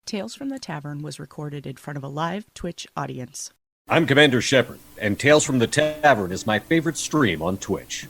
Tales from the Tavern was recorded in front of a live Twitch audience. I'm Commander Shepard, and Tales from the Tavern is my favorite stream on Twitch.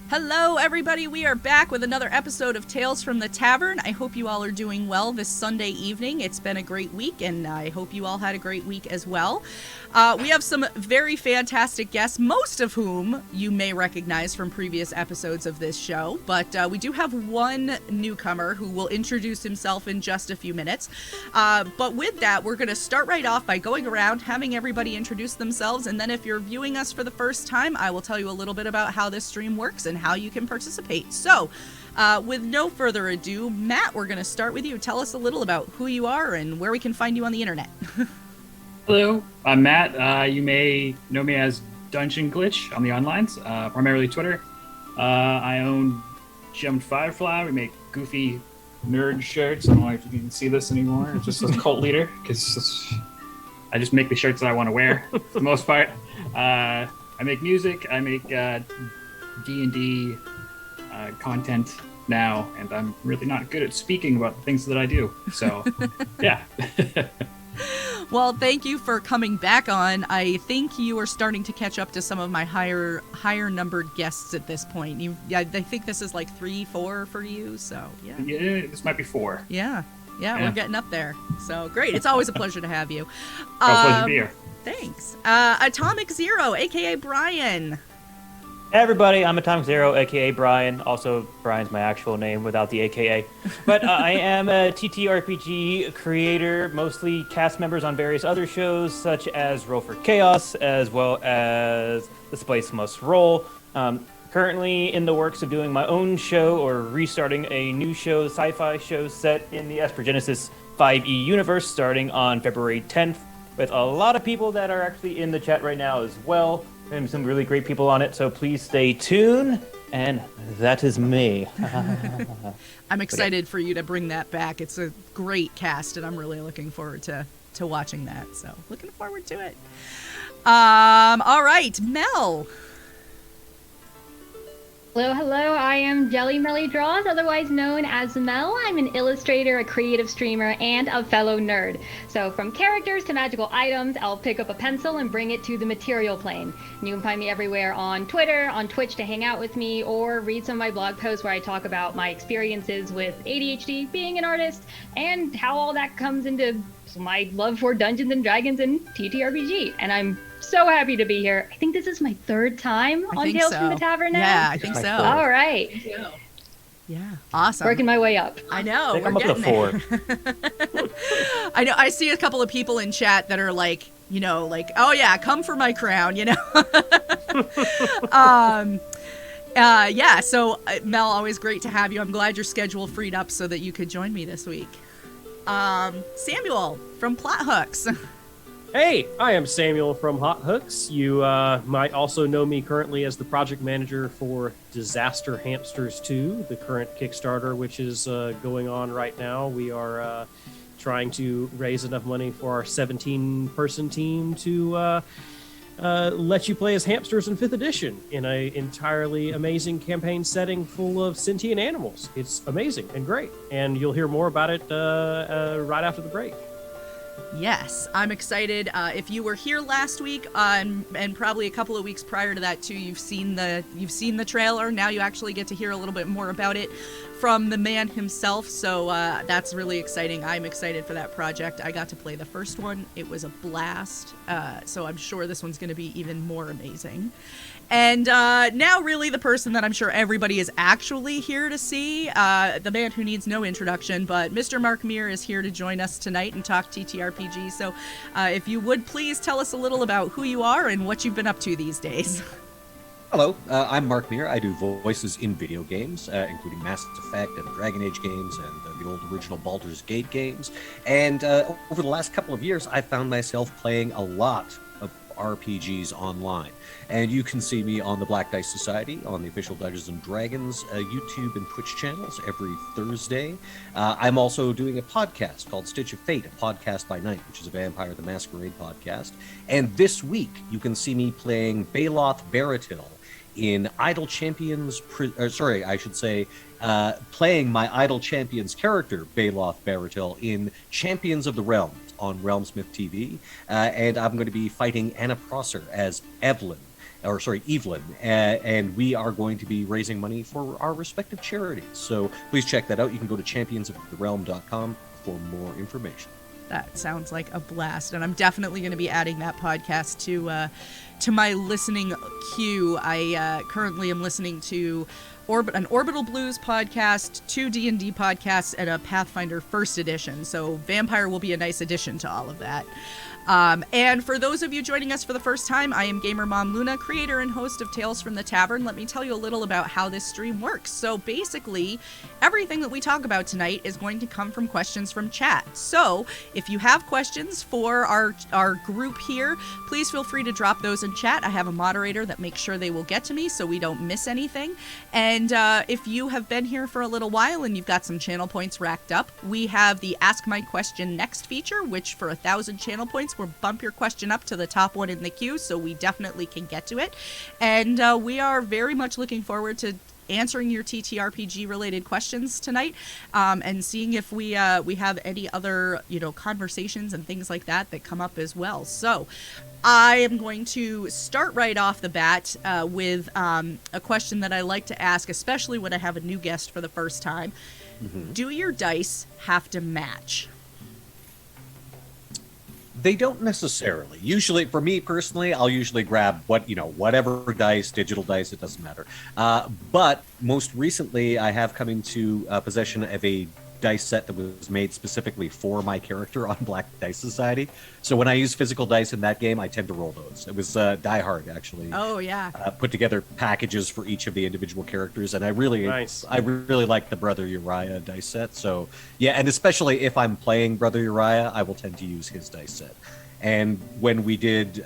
Hello, everybody. We are back with another episode of Tales from the Tavern. I hope you all are doing well this Sunday evening. It's been a great week, and I hope you all had a great week as well. We have some very fantastic guests, most of whom you may recognize from previous episodes of this show, but we do have one newcomer who will introduce himself in just a few minutes. But with that, we're going to start right off by going around, having everybody introduce themselves, and then if you're viewing us for the first time, I will tell you a little bit about how this stream works and how you can participate. So, with no further ado, Matt, we're going to start with you. Tell us a little about who you are and where we can find you on the internet. Hello, I'm Matt. You may know me as Dungeon Glitch on the onlines, primarily Twitter. I own Gemmed Firefly. We make goofy nerd shirts. I don't know if you can see this anymore. It's just a cult leader, because I just make the shirts that I want to wear for the most part. I make music. I make D&D content now, and I'm really not good at speaking about the things that I do. So, yeah. Well, thank you for coming back on. I think you are starting to catch up to some of my higher numbered guests at this point. I think this is like 3-4 for you, so yeah. Yeah, this might be 4. Yeah, we're getting up there. So great. It's always a pleasure to have you. Pleasure to be here. Thanks. AtomicZero, aka Brian. Hey everybody, I'm AtomicZero, aka Brian. Also, Brian's my actual name without the AKA. But I am a TTRPG creator, mostly cast members on various other shows, such as Roll for Chaos, as well as The Spice Must Roll. Currently in the works of doing my own show, or restarting a new show, sci-fi show set in the Esper Genesis 5e universe, starting on February 10th, with a lot of people that are actually in the chat right now as well. And some really great people on it, so please stay tuned. And that is me. I'm excited for you to bring that back. It's a great cast, and I'm really looking forward to watching that. So looking forward to it. All right, Mel. Hello, I am Jelly Melly Draws, otherwise known as Mel. I'm an illustrator, a creative streamer, and a fellow nerd. So from characters to magical items, I'll pick up a pencil and bring it to the material plane. And you can find me everywhere on Twitter, on Twitch to hang out with me, or read some of my blog posts where I talk about my experiences with ADHD, being an artist, and how all that comes into my love for Dungeons and Dragons and TTRPG. And I'm so happy to be here. I think this is my 3rd time on Tales from the Tavern now. Yeah, I think so. All right. Yeah, awesome. Working my way up. I know. I think I'm up to 4. I know. I see a couple of people in chat that are like, oh yeah, come for my crown, yeah, so Mel, always great to have you. I'm glad your schedule freed up so that you could join me this week. Samuel from Plot Hooks. Hey, I am Samuel from Hot Hooks. You might also know me currently as the project manager for Disaster Hamsters 2, the current Kickstarter, which is going on right now. We are trying to raise enough money for our 17-person team to let you play as hamsters in 5th edition in an entirely amazing campaign setting full of sentient animals. It's amazing and great, and you'll hear more about it right after the break. Yes, I'm excited. If you were here last week, and probably a couple of weeks prior to that too, you've seen the trailer. Now you actually get to hear a little bit more about it from the man himself. So that's really exciting. I'm excited for that project. I got to play the first one. It was a blast. So I'm sure this one's going to be even more amazing. And now really the person that I'm sure everybody is actually here to see, the man who needs no introduction, but Mr. Mark Meir is here to join us tonight and talk TTRPG. So if you would please tell us a little about who you are and what you've been up to these days. Hello, I'm Mark Meir. I do voices in video games, including Mass Effect and Dragon Age games and the old original Baldur's Gate games. And over the last couple of years, I found myself playing a lot of RPGs online. And you can see me on the Black Dice Society, on the official Dungeons & Dragons YouTube and Twitch channels every Thursday. I'm also doing a podcast called Stitch of Fate, a podcast by night, which is a Vampire the Masquerade podcast. And this week, you can see me playing Baloth Baratil in Idle Champions, playing my Idle Champions character, Baloth Baratil, in Champions of the Realms on Realmsmith TV. And I'm going to be fighting Anna Prosser as Evelyn, and we are going to be raising money for our respective charities. So please check that out. You can go to championsoftherealm.com for more information. That sounds like a blast, and I'm definitely going to be adding that podcast to my listening queue. I currently am listening to an Orbital Blues podcast, 2 D&D podcasts, and a Pathfinder First Edition. So Vampire will be a nice addition to all of that. And for those of you joining us for the first time, I am Gamer Mom Luna, creator and host of Tales from the Tavern. Let me tell you a little about how this stream works. So basically, everything that we talk about tonight is going to come from questions from chat. So if you have questions for our group here, please feel free to drop those in chat. I have a moderator that makes sure they will get to me so we don't miss anything. And if you have been here for a little while and you've got some channel points racked up, we have the Ask My Question Next feature, which for 1,000 channel points will bump your question up to the top one in the queue, so we definitely can get to it. And we are very much looking forward to answering your TTRPG related questions tonight, and seeing if we have any other conversations and things like that come up as well. So I am going to start right off the bat with a question that I like to ask, especially when I have a new guest for the first time. Mm-hmm. Do your dice have to match? They don't necessarily. Usually, for me personally, I'll usually grab whatever dice, digital dice, it doesn't matter. But most recently, I have come into possession of a dice set that was made specifically for my character on Black Dice Society. So when I use physical dice in that game, I tend to roll those. It was Die Hard, actually. Oh, yeah. Put together packages for each of the individual characters, and I really like the Brother Uriah dice set. So, yeah, and especially if I'm playing Brother Uriah, I will tend to use his dice set. And when we did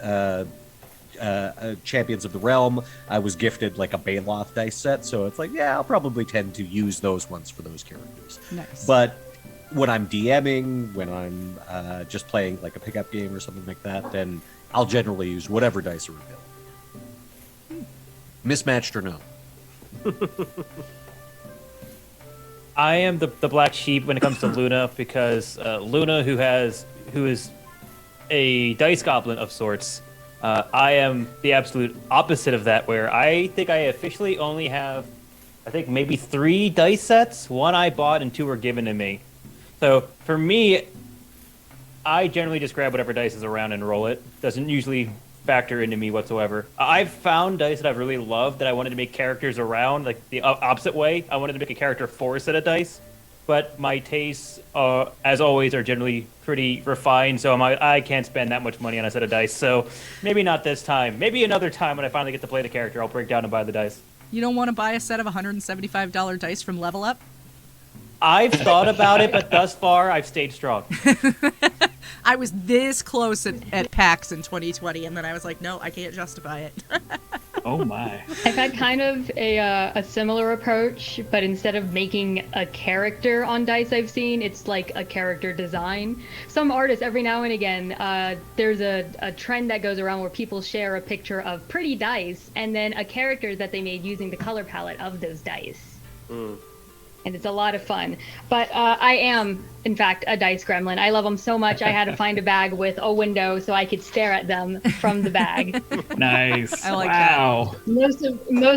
Champions of the Realm, I was gifted like a Baloth dice set, so it's like, yeah, I'll probably tend to use those ones for those characters. Nice. But when I'm DMing, when I'm just playing like a pickup game or something like that, then I'll generally use whatever dice are available. Mismatched or no? I am the black sheep when it comes to Luna, because Luna, who is a dice goblin of sorts, I am the absolute opposite of that, where I think I officially only have, maybe 3 dice sets. 1 I bought and 2 were given to me. So for me, I generally just grab whatever dice is around and roll it. Doesn't usually factor into me whatsoever. I've found dice that I've really loved that I wanted to make characters around, like the opposite way. I wanted to make a character for a set of dice. But my tastes, as always, are generally pretty refined, so I can't spend that much money on a set of dice. So maybe not this time. Maybe another time when I finally get to play the character, I'll break down and buy the dice. You don't want to buy a set of $175 dice from Level Up? I've thought about it, but thus far, I've stayed strong. I was this close at PAX in 2020, and then I was like, no, I can't justify it. Oh my. I've had kind of a similar approach, but instead of making a character on dice I've seen, it's like a character design. Some artists, every now and again, there's a trend that goes around where people share a picture of pretty dice and then a character that they made using the color palette of those dice. and it's a lot of fun. But I am, in fact, a dice gremlin. I love them so much. I had to find a bag with a window so I could stare at them from the bag. Nice. I like wow. Most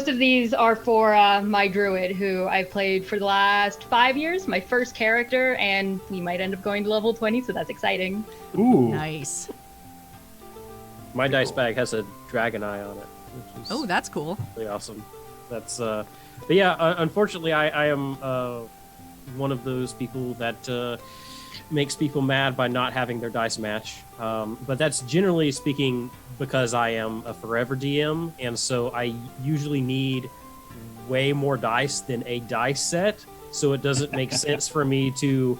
of these are for my druid, who I've played for the last 5 years. My first character, and he might end up going to level 20, so that's exciting. Ooh. Nice. My dice bag has a dragon eye on it. Which is Oh, that's cool. really awesome. That's but yeah, unfortunately, I am one of those people that makes people mad by not having their dice match. But that's generally speaking because I am a forever DM, and so I usually need way more dice than a dice set. So it doesn't make sense for me to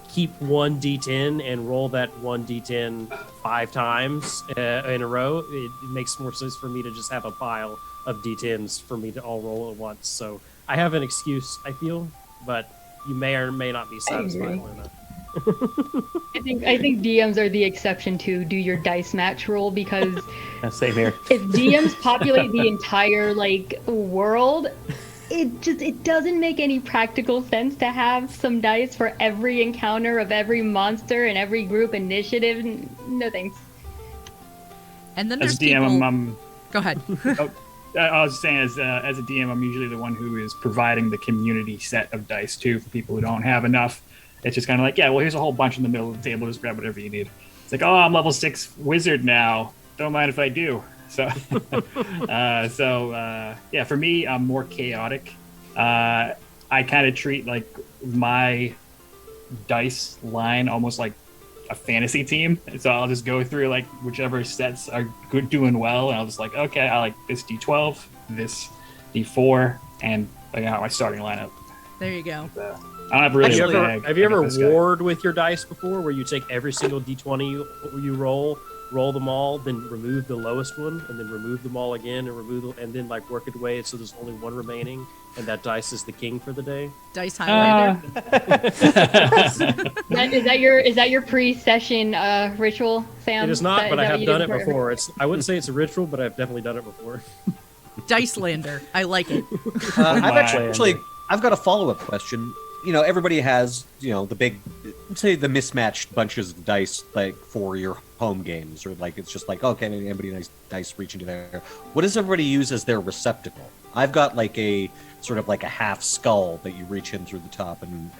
keep one d10 and roll that one d10 5 times in a row. It makes more sense for me to just have a pile of d10s for me to all roll at once. So I have an excuse, I feel, but you may or may not be satisfied with that. I think DMs are the exception to do your dice match rule, because Same here. if DMs populate the entire world, it doesn't make any practical sense to have some dice for every encounter of every monster and every group initiative. No thanks. And then As there's a DM, people... Go ahead. I was saying, as a DM, I'm usually the one who is providing the community set of dice too for people who don't have enough. It's just kind of like, yeah, well, here's a whole bunch in the middle of the table. Just grab whatever you need. It's like, oh, I'm level 6 wizard now. Don't mind if I do. So, yeah, for me, I'm more chaotic. I kind of treat my dice line almost like a fantasy team. So I'll just go through whichever sets are good, doing well, and I'll just okay, I like this D12, this D4, and my starting lineup. There you go. I don't have really. Have you ever warred with your dice before, where you take every single d20 you roll them all, then remove the lowest one, and then remove them all again, and then work it away so there's only one remaining, and that dice is the king for the day? Dice Highlander. Is that your pre-session ritual, Sam? It is not, but I have done it before. before. I wouldn't say it's a ritual, but I've definitely done it before. Dice Lander. I like it. I've got a follow-up question. Everybody has, the big, say the mismatched bunches of dice, for your home games, or it's just okay, anybody nice dice reach into there. What does everybody use as their receptacle? I've got a sort of a half skull that you reach in through the top and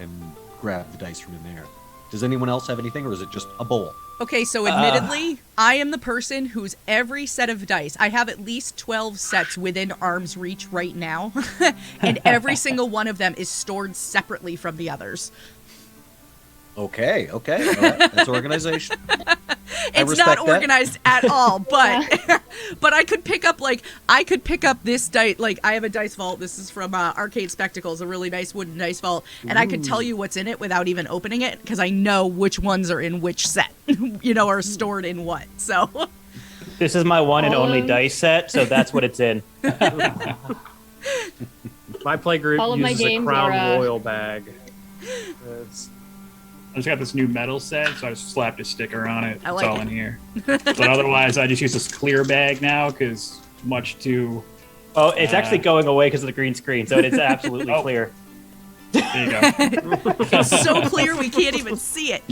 grab the dice from in there. Does anyone else have anything, or is it just a bowl? Okay, so admittedly, I am the person whose every set of dice, I have at least 12 sets within arm's reach right now, and every single one of them is stored separately from the others. Okay. All right. That's organization. It's not organized at all, but but I could pick up this dice. I have a dice vault. This is from Arcade Spectacles, a really nice wooden dice vault, and I could tell you what's in it without even opening it, because I know which ones are in which set, are stored in what. So This is my one and only dice set, so that's what it's in. My playgroup All of my uses a games Crown are, Royal bag. I just got this new metal set, so I just slapped a sticker on it. I It's like all it. in here. But otherwise, I just use this clear bag now because much too. Oh, it's actually going away because of the green screen, so it's absolutely clear. There you go. it's so clear we can't even see it.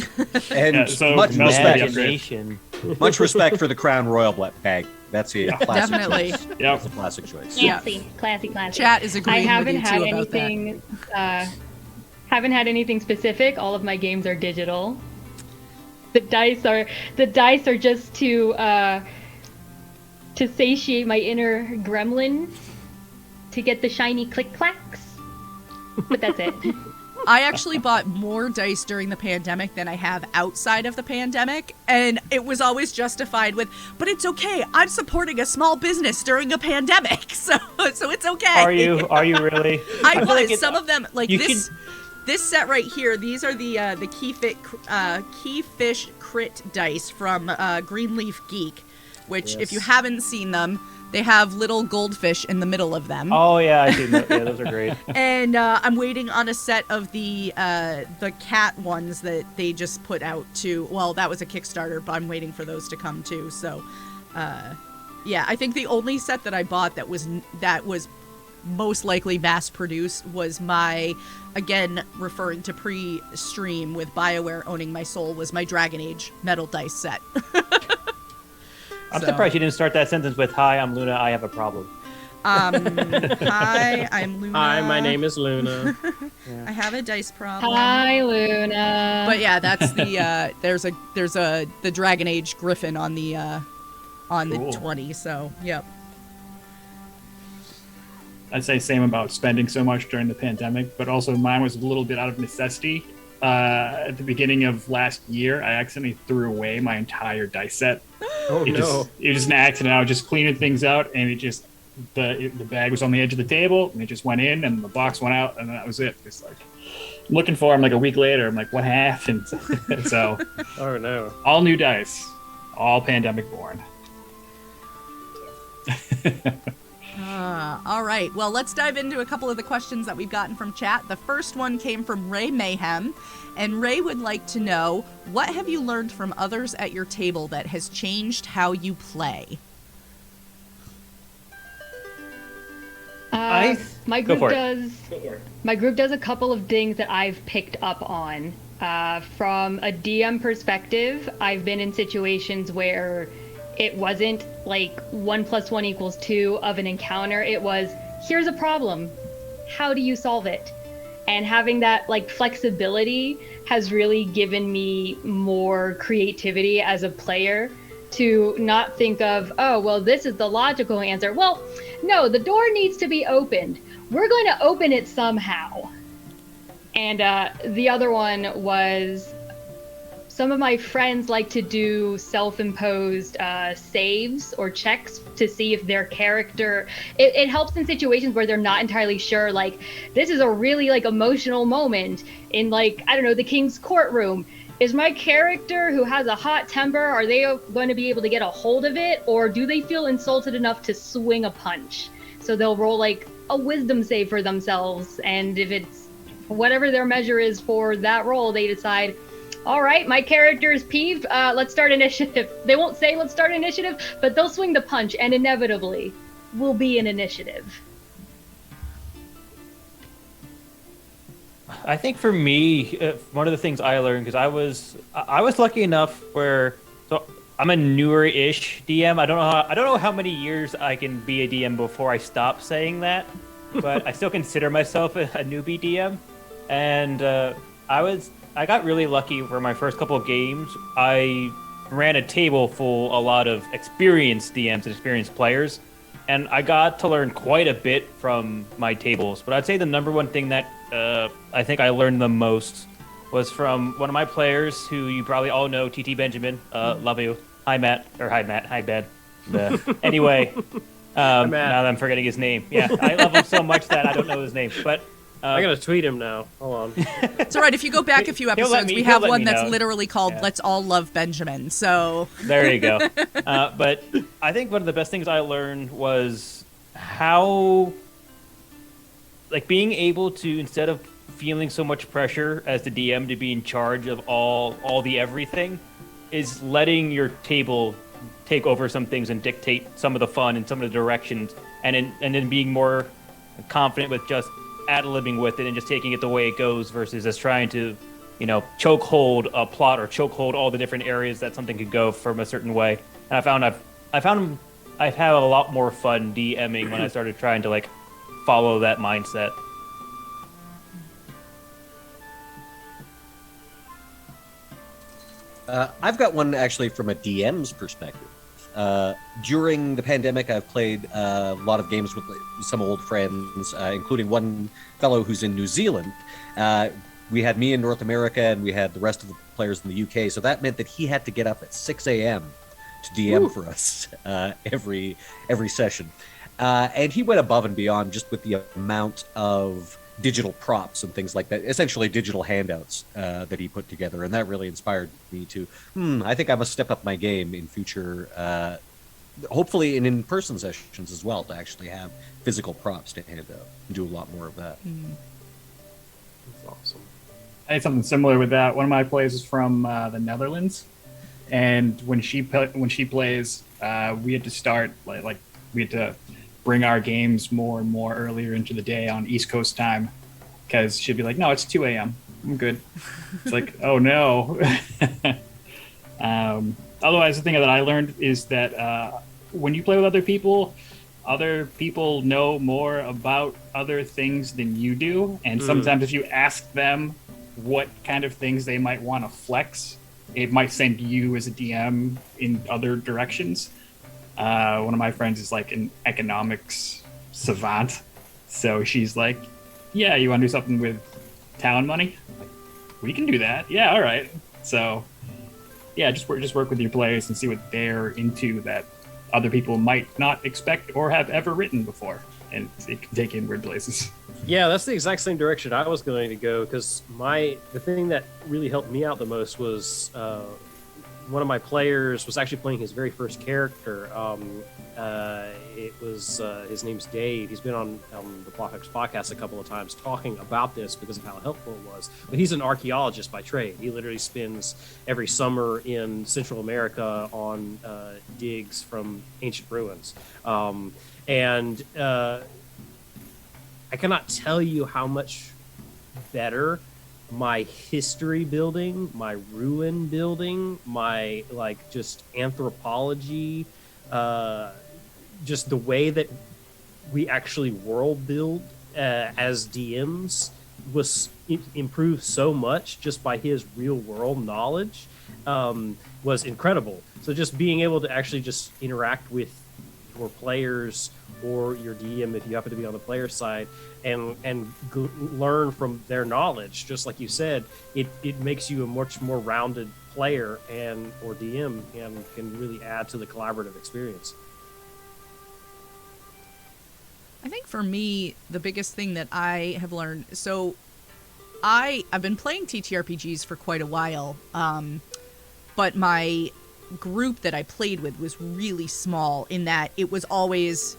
And Yeah, so much Mel's respect, Imagination. much respect for the Crown Royal bag. That's a classic Definitely. choice. Yep. That's a classic choice. Yeah. Classy. Chat is I agreeing haven't with you had too about that. anything. Haven't had anything specific. All of my games are digital. The dice are just to satiate my inner gremlin, to get the shiny click clacks. But that's it. I actually bought more dice during the pandemic than I have outside of the pandemic, and it was always justified with, but it's okay, I'm supporting a small business during a pandemic, so it's okay. Are you really? I feel was. like Some of them, like you this set right here, these are the Keyfish Crit dice from Greenleaf Geek, which if you haven't seen them, they have little goldfish in the middle of them. Oh yeah, I do know. Yeah, those are great. And I'm waiting on a set of the cat ones that they just put out too. Well, that was a Kickstarter, but I'm waiting for those to come too. So, yeah, I think the only set that I bought that was most likely mass-produced was my, again, referring to pre-stream with BioWare owning my soul, was my Dragon Age metal dice set. I'm surprised you didn't start that sentence with, "Hi, I'm Luna, I have a problem." Hi, I'm Luna. Hi, my name is Luna. I have a dice problem. Hi, Luna. But yeah, that's the there's the Dragon Age Griffin on the Cool. 20. So yep. I'd say same about spending so much during the pandemic, but also mine was a little bit out of necessity. At the beginning of last year, I accidentally threw away my entire dice set. Oh It no! was just an accident. I was just cleaning things out, and the bag was on the edge of the table, and it just went in, and the box went out, and that was it. It's like I'm looking for them like a week later. I'm like, what happened? So Oh no! all new dice, all pandemic born. All right. Well, let's dive into a couple of the questions that we've gotten from chat. The first one came from Ray Mayhem, and Ray would like to know, what have you learned from others at your table that has changed how you play? My Go group for it. does. My group does a couple of things that I've picked up on. From a DM perspective, I've been in situations where it wasn't like 1 + 1 = 2 of an encounter. It was, here's a problem. How do you solve it? And having that like flexibility has really given me more creativity as a player to not think of, oh, well, this is the logical answer. Well, no, the door needs to be opened. We're going to open it somehow. And the other one was, some of my friends like to do self-imposed saves or checks to see if their character, it helps in situations where they're not entirely sure, like, this is a really like emotional moment in, like, I don't know, the king's courtroom. Is my character who has a hot temper, are they going to be able to get a hold of it, or do they feel insulted enough to swing a punch? So they'll roll like a wisdom save for themselves, and if it's whatever their measure is for that roll, they decide, all right, my character is peeved, let's start initiative. They won't say let's start initiative, but they'll swing the punch, and inevitably will be an initiative. I think for me, one of the things I learned, because I was lucky enough where, so I'm a newer-ish DM. I don't know how many years I can be a DM before I stop saying that, but I still consider myself a newbie DM. And I got really lucky for my first couple of games. I ran a table full a lot of experienced DMs and experienced players, and I got to learn quite a bit from my tables. But I'd say the number one thing that I think I learned the most was from one of my players who you probably all know, TT Benjamin. Love you. Hi, Matt. Or hi, Matt. Hi, Ben. Anyway, Matt. now that I'm forgetting his name. Yeah, I love him so much that I don't know his name. But I gotta tweet him now. Hold on. It's all right. If you go back a few He'll let episodes, me- we he'll have let one me that's know. literally called Yeah. Let's All Love Benjamin. So There you go. But I think one of the best things I learned was how, like, being able to, instead of feeling so much pressure as the DM to be in charge of all the everything, is letting your table take over some things and dictate some of the fun and some of the directions, and then being more confident with just ad-libbing with it and just taking it the way it goes versus just trying to, choke hold a plot or choke hold all the different areas that something could go from a certain way. And I've had a lot more fun DMing when I started trying to, like, follow that mindset. I've got one actually from a DM's perspective. During the pandemic, I've played a lot of games with some old friends, including one fellow who's in New Zealand. We had me in North America, and we had the rest of the players in the UK. So that meant that he had to get up at 6 a.m. to DM for us every session. And he went above and beyond just with the amount of digital props and things like that, essentially digital handouts that he put together. And that really inspired me to, I think I must step up my game in future, hopefully in in-person sessions as well, to actually have physical props to hand out and do a lot more of that. That's awesome. I had something similar with that. One of my plays is from the Netherlands, and when she plays, we had to start like we had to bring our games more and more earlier into the day on East Coast time, because she'd be like, "No, it's 2 a.m. I'm good." It's like, oh no. Otherwise, the thing that I learned is that when you play with other people know more about other things than you do, and sometimes if you ask them what kind of things they might want to flex, it might send you as a DM in other directions. One of my friends is like an economics savant, so she's like, "Yeah, you want to do something with town money? Like, we can do that. Yeah, all right." So, yeah, just work with your players and see what they're into that other people might not expect or have ever written before, and it can take you in weird places. Yeah, that's the exact same direction I was going to go, because the thing that really helped me out the most was one of my players was actually playing his very first character. It was his name's Dave. He's been on the Blockhex podcast a couple of times talking about this because of how helpful it was. But he's an archaeologist by trade. He literally spends every summer in Central America on digs from ancient ruins. And I cannot tell you how much better my history building, my ruin building, my just anthropology, just the way that we actually world build as DMs was improved so much just by his real world knowledge was incredible. So just being able to actually just interact with your players or your DM if you happen to be on the player side and learn from their knowledge, just like you said, it makes you a much more rounded player or DM and can really add to the collaborative experience. I think for me, the biggest thing that I have learned, so I've been playing TTRPGs for quite a while, but my group that I played with was really small in that it was always,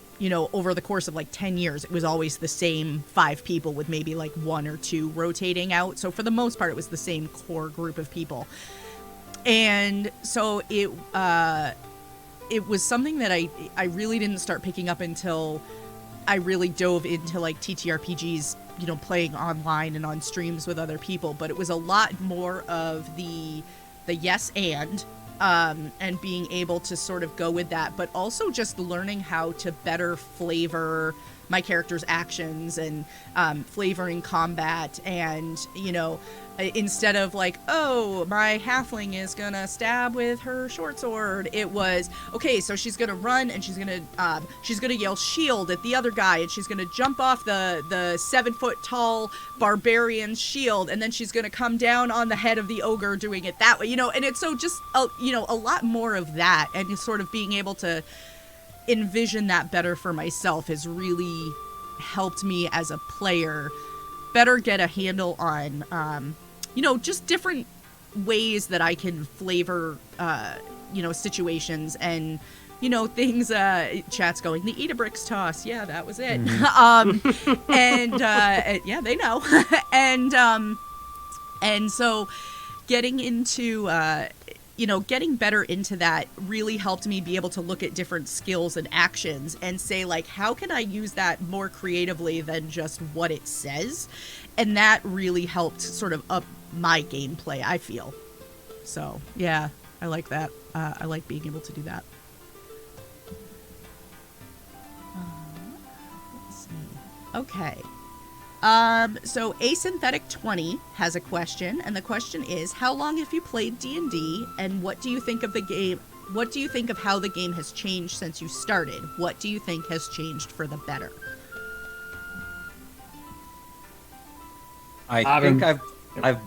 over the course of 10 years, it was always the same 5 people with maybe 1 or 2 rotating out. So for the most part, it was the same core group of people. And so it was something that I really didn't start picking up until I really dove into TTRPGs, playing online and on streams with other people. But it was a lot more of the yes and being able to sort of go with that, but also just learning how to better flavor my character's actions and flavoring combat. And, instead of oh, my halfling is gonna stab with her short sword, it was, okay, so she's gonna run and she's gonna yell shield at the other guy, and she's gonna jump off the 7-foot tall barbarian's shield, and then she's gonna come down on the head of the ogre doing it that way, and it's so just a lot more of that, and just sort of being able to envision that better for myself has really helped me as a player better get a handle on just different ways that I can flavor situations and things. Chat's going, the Edabricks toss, yeah, that was it. And yeah, they know. and so getting into getting better into that really helped me be able to look at different skills and actions and say, how can I use that more creatively than just what it says? And that really helped sort of up my gameplay, I feel. So, yeah, I like that. I like being able to do that. Let's see. Okay. So Asynthetic 20 has a question, and the question is, how long have you played D&D, and what do you think of the game? What do you think of how the game has changed since you started? What do you think has changed for the better? I think I've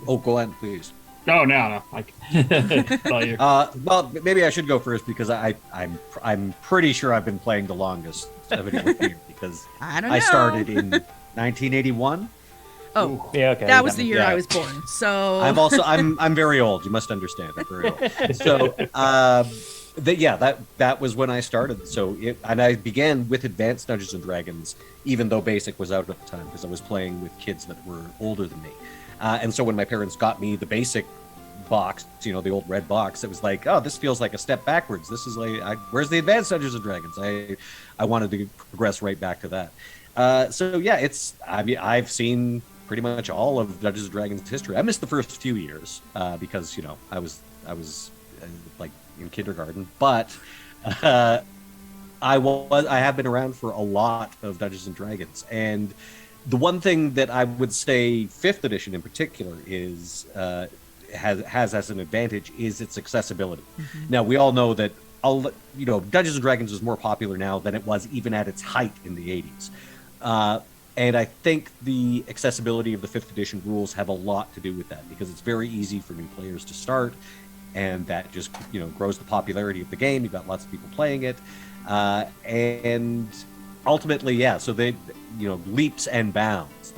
oh, go on, please. No. Tell you. Well, maybe I should go first because I'm pretty sure I've been playing the longest of anyone here because I don't know. I started in 1981. Oh, yeah, okay. That was the year Yeah. I was born. So I'm very old. You must understand. I'm very old. So that was when I started. So and I began with Advanced Dungeons and Dragons, even though Basic was out at the time because I was playing with kids that were older than me. And so when my parents got me the Basic box, the old red box. It was like, oh, this feels like a step backwards. This is like, where's the advanced Dungeons and Dragons? I wanted to progress right back to that. So yeah, I've seen pretty much all of Dungeons and Dragons history. I missed the first few years because I was like in kindergarten, but I have been around for a lot of Dungeons and Dragons, and the one thing that I would say 5th edition in particular is has as an advantage is its accessibility. Mm-hmm. Now we all know that Dungeons and Dragons is more popular now than it was even at its height in the 80s. And I think the accessibility of the 5th edition rules have a lot to do with that, because it's very easy for new players to start, and that just grows the popularity of the game. You've got lots of people playing it, and ultimately, yeah. So they, leaps and bounds,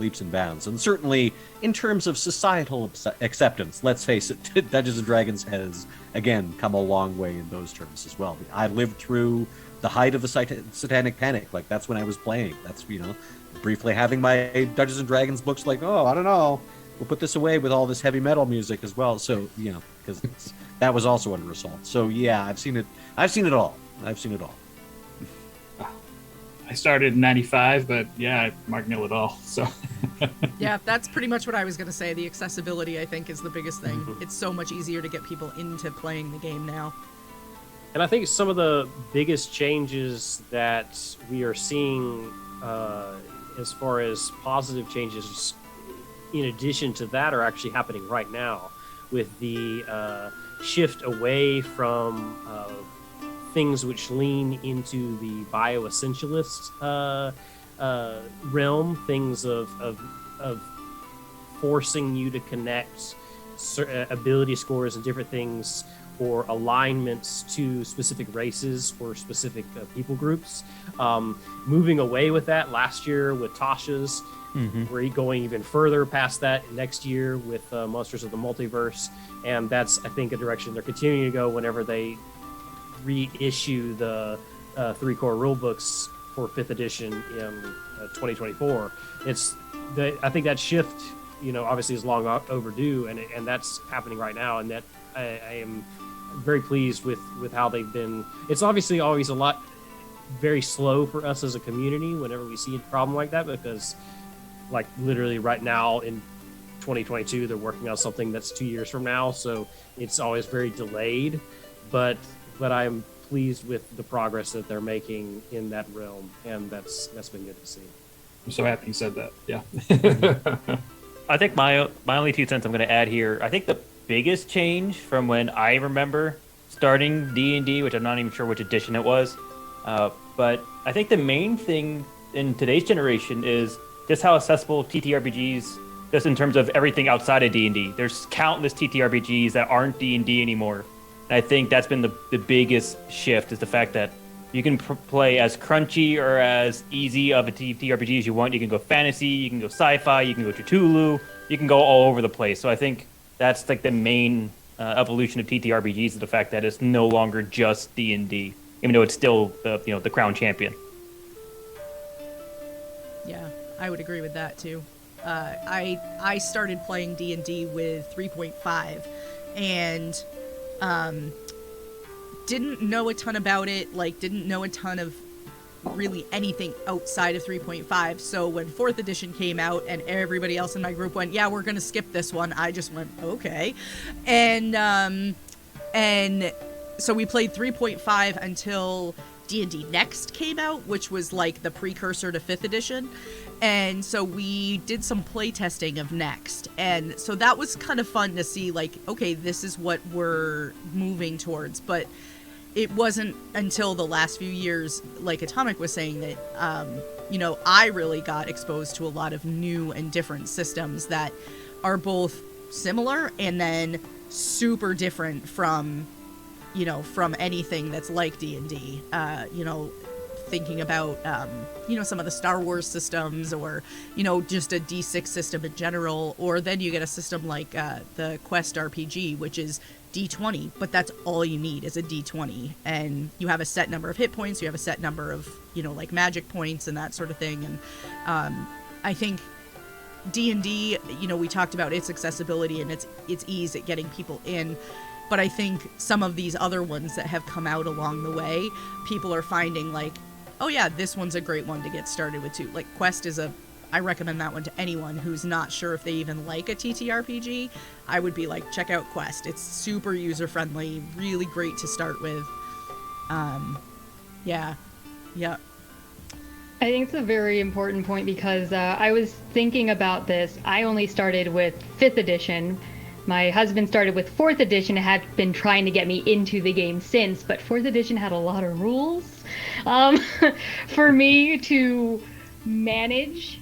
and certainly in terms of societal acceptance, let's face it, Dungeons and Dragons has again come a long way in those terms as well. I lived through the height of the Satanic Panic. Like, that's when I was playing. That's briefly having my Dungeons and Dragons books. Like, oh, I don't know, we'll put this away with all this heavy metal music as well. So because that was also under assault. So yeah, I've seen it all. I started in 95, but yeah, Mark knew it all. So yeah, that's pretty much what I was going to say. The accessibility, I think, is the biggest thing. Mm-hmm. It's so much easier to get people into playing the game now. And I think some of the biggest changes that we are seeing as far as positive changes in addition to that are actually happening right now, with the shift away from things which lean into the bioessentialist realm, things of forcing you to connect ability scores and different things or alignments to specific races or specific people groups. Moving away with that last year with Tasha's, we're going even further past that next year with Monsters of the Multiverse, and that's, I think, a direction they're continuing to go whenever they reissue the 3 core rule books for 5th edition in 2024. I think that shift, obviously is long overdue, and that's happening right now, and that I am very pleased with how they've been. It's obviously always a lot very slow for us as a community whenever we see a problem like that, because like literally right now in 2022 they're working on something that's 2 years from now, so it's always very delayed, but I'm pleased with the progress that they're making in that realm, and that's been good to see. I'm so happy you said that. Yeah. I think my only 2 cents I'm going to add here, I think the biggest change from when I remember starting D&D, which I'm not even sure which edition it was, but I think the main thing in today's generation is just how accessible TTRPGs, just in terms of everything outside of D&D. There's countless TTRPGs that aren't D&D anymore. And I think that's been the biggest shift, is the fact that you can play as crunchy or as easy of a TTRPG as you want. You can go fantasy, you can go sci-fi, you can go Cthulhu, you can go all over the place. So I think that's like the main evolution of TTRPGs, is the fact that it's no longer just D&D, even though it's still the crown champion. Yeah, I would agree with that too. I started playing D&D with 3.5 and didn't know a ton about it, didn't know a ton of really anything outside of 3.5. So when 4th edition came out and everybody else in my group went, yeah, we're going to skip this one, I just went, okay. And so we played 3.5 until D&D Next came out, which was like the precursor to 5th edition. And so we did some play testing of Next. And so that was kind of fun to see, okay, this is what we're moving towards. But it wasn't until the last few years, like Atomic was saying, that, I really got exposed to a lot of new and different systems that are both similar and then super different from anything that's like D&D. Thinking about, some of the Star Wars systems, or, just a D6 system in general, or then you get a system like the Quest RPG, which is D20, but that's all you need is a D20, and you have a set number of hit points, you have a set number of, magic points and that sort of thing, and I think D&D, you know, we talked about its accessibility and its ease at getting people in, but I think some of these other ones that have come out along the way, people are finding like, oh yeah, this one's a great one to get started with too. Like Quest I recommend that one to anyone who's not sure if they even like a TTRPG. I would be like, check out Quest. It's super user friendly, really great to start with. Yeah. I think it's a very important point because I was thinking about this. I only started with 5th edition. My husband started with 4th edition and had been trying to get me into the game since, but 4th edition had a lot of rules for me to manage.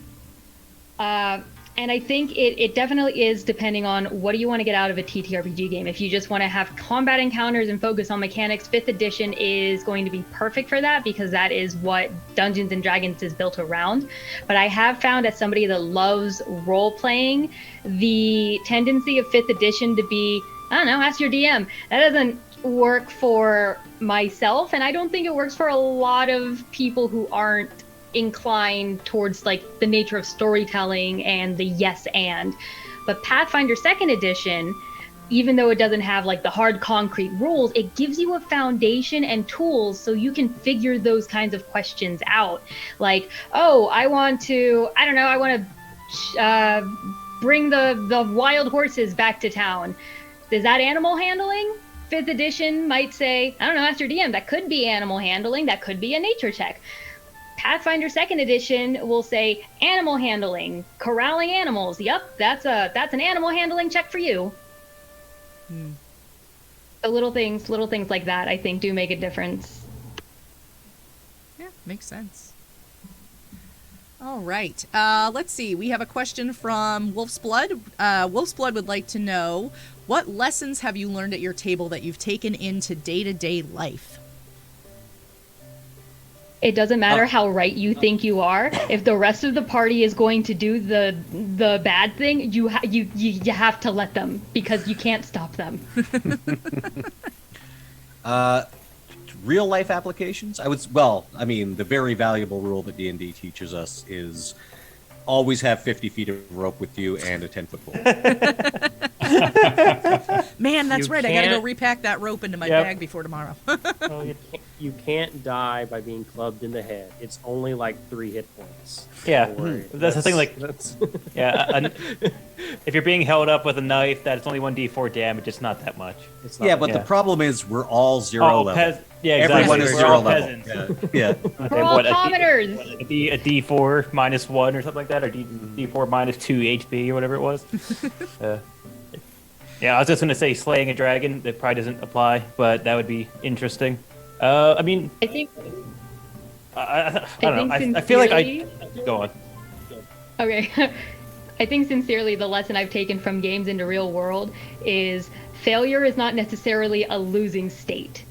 And I think it definitely is depending on what do you want to get out of a TTRPG game. If you just want to have combat encounters and focus on mechanics, 5th edition is going to be perfect for that because that is what Dungeons and Dragons is built around. But I have found as somebody that loves role-playing, the tendency of 5th edition to be, I don't know, ask your DM. That doesn't work for myself, and I don't think it works for a lot of people who aren't inclined towards like the nature of storytelling and the yes and. But Pathfinder 2nd edition, even though it doesn't have like the hard concrete rules, it gives you a foundation and tools so you can figure those kinds of questions out. Like, oh, I want to bring the wild horses back to town. Is that animal handling? 5th edition might say, I don't know, ask your DM. That could be animal handling. That could be a nature check. Pathfinder 2nd edition will say animal handling, corralling animals. Yep, that's an animal handling check for you. The little things like that, I think, do make a difference. Yeah, makes sense. All right. Let's see. We have a question from Wolf's Blood. Wolf's Blood would like to know, what lessons have you learned at your table that you've taken into day-to-day life? It doesn't matter how right you think you are. If the rest of the party is going to do the bad thing, you have to let them because you can't stop them. Real life applications? The very valuable rule that D&D teaches us is always have 50 feet of rope with you and a 10-foot pole. Man, that's right. I gotta go repack that rope into my bag before tomorrow. You can't die by being clubbed in the head. It's only like 3 hit points. Yeah, that's the thing. Like, if you're being held up with a knife, that's only 1d4 damage. It's not that much. It's not, the problem is we're all 0 level. Exactly. Everyone is 0 level. Yeah. We're all commoners. A d4 minus 1 or something like that, or d4 minus 2 HP or whatever it was. I was just going to say slaying a dragon. That probably doesn't apply, but that would be interesting. I think I don't know. I feel like go on. Okay. I think sincerely the lesson I've taken from games into real world is failure is not necessarily a losing state.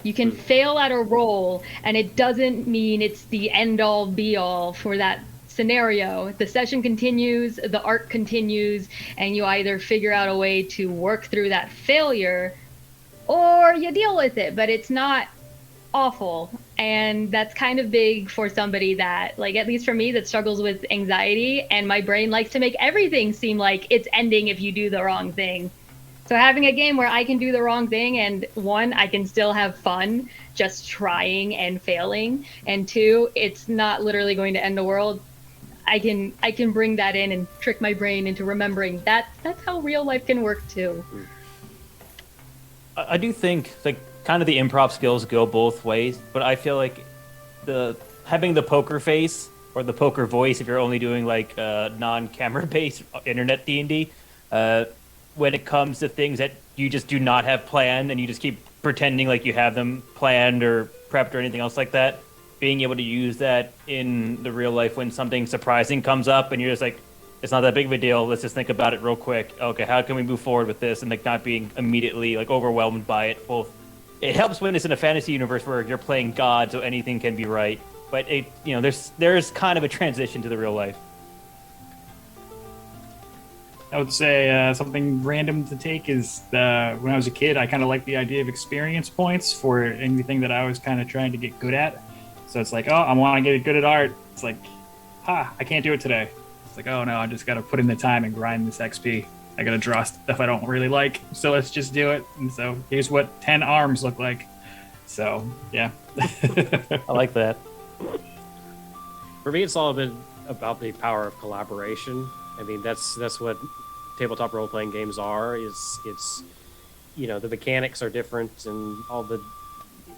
You can fail at a roll, and it doesn't mean it's the end-all, be-all for that scenario. The session continues, the arc continues, and you either figure out a way to work through that failure, or you deal with it, but it's not awful. And that's kind of big for somebody that, like, at least for me, that struggles with anxiety, and my brain likes to make everything seem like it's ending if you do the wrong thing. So having a game where I can do the wrong thing, and 1, I can still have fun just trying and failing, and 2, it's not literally going to end the world. I can bring that in and trick my brain into remembering that's how real life can work too. I do think like kind of the improv skills go both ways, but I feel like having the poker face or the poker voice, if you're only doing like non-camera based internet D&D, when it comes to things that you just do not have planned and you just keep pretending like you have them planned or prepped or anything else like that, being able to use that in the real life when something surprising comes up and you're just like, it's not that big of a deal, let's just think about it real quick. Okay, how can we move forward with this? And like not being immediately like overwhelmed by it. Both, it helps when it's in a fantasy universe where you're playing God, so anything can be right. But there's kind of a transition to the real life. I would say something random to take is when I was a kid, I kind of liked the idea of experience points for anything that I was kind of trying to get good at. So it's like, oh, I want to get good at art. It's like, I can't do it today. It's like, oh no, I just got to put in the time and grind this XP. I got to draw stuff I don't really like, so let's just do it. And so here's what 10 arms look like. So yeah. I like that. For me, it's all been about the power of collaboration. I mean, that's what tabletop role-playing games are. It's the mechanics are different and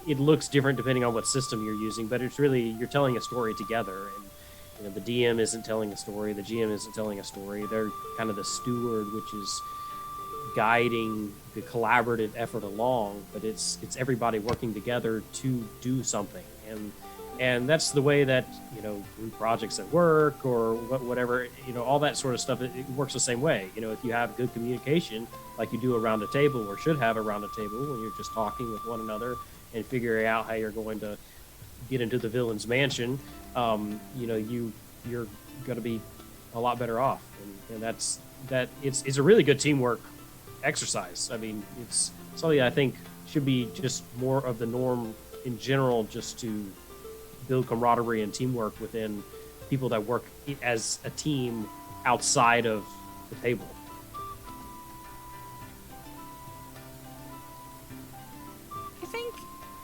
it looks different depending on what system you're using, but it's really, you're telling a story together. And the DM isn't telling a story, the GM isn't telling a story. They're kind of the steward, which is guiding the collaborative effort along, but it's everybody working together to do something. And that's the way that, group projects at work or whatever, all that sort of stuff, it works the same way. If you have good communication, like you do around a table or should have around a table when you're just talking with one another and figuring out how you're going to get into the villain's mansion, you're going to be a lot better off. And it's a really good teamwork exercise. I mean, it's something I think should be just more of the norm in general, just to build camaraderie and teamwork within people that work as a team outside of the table. I think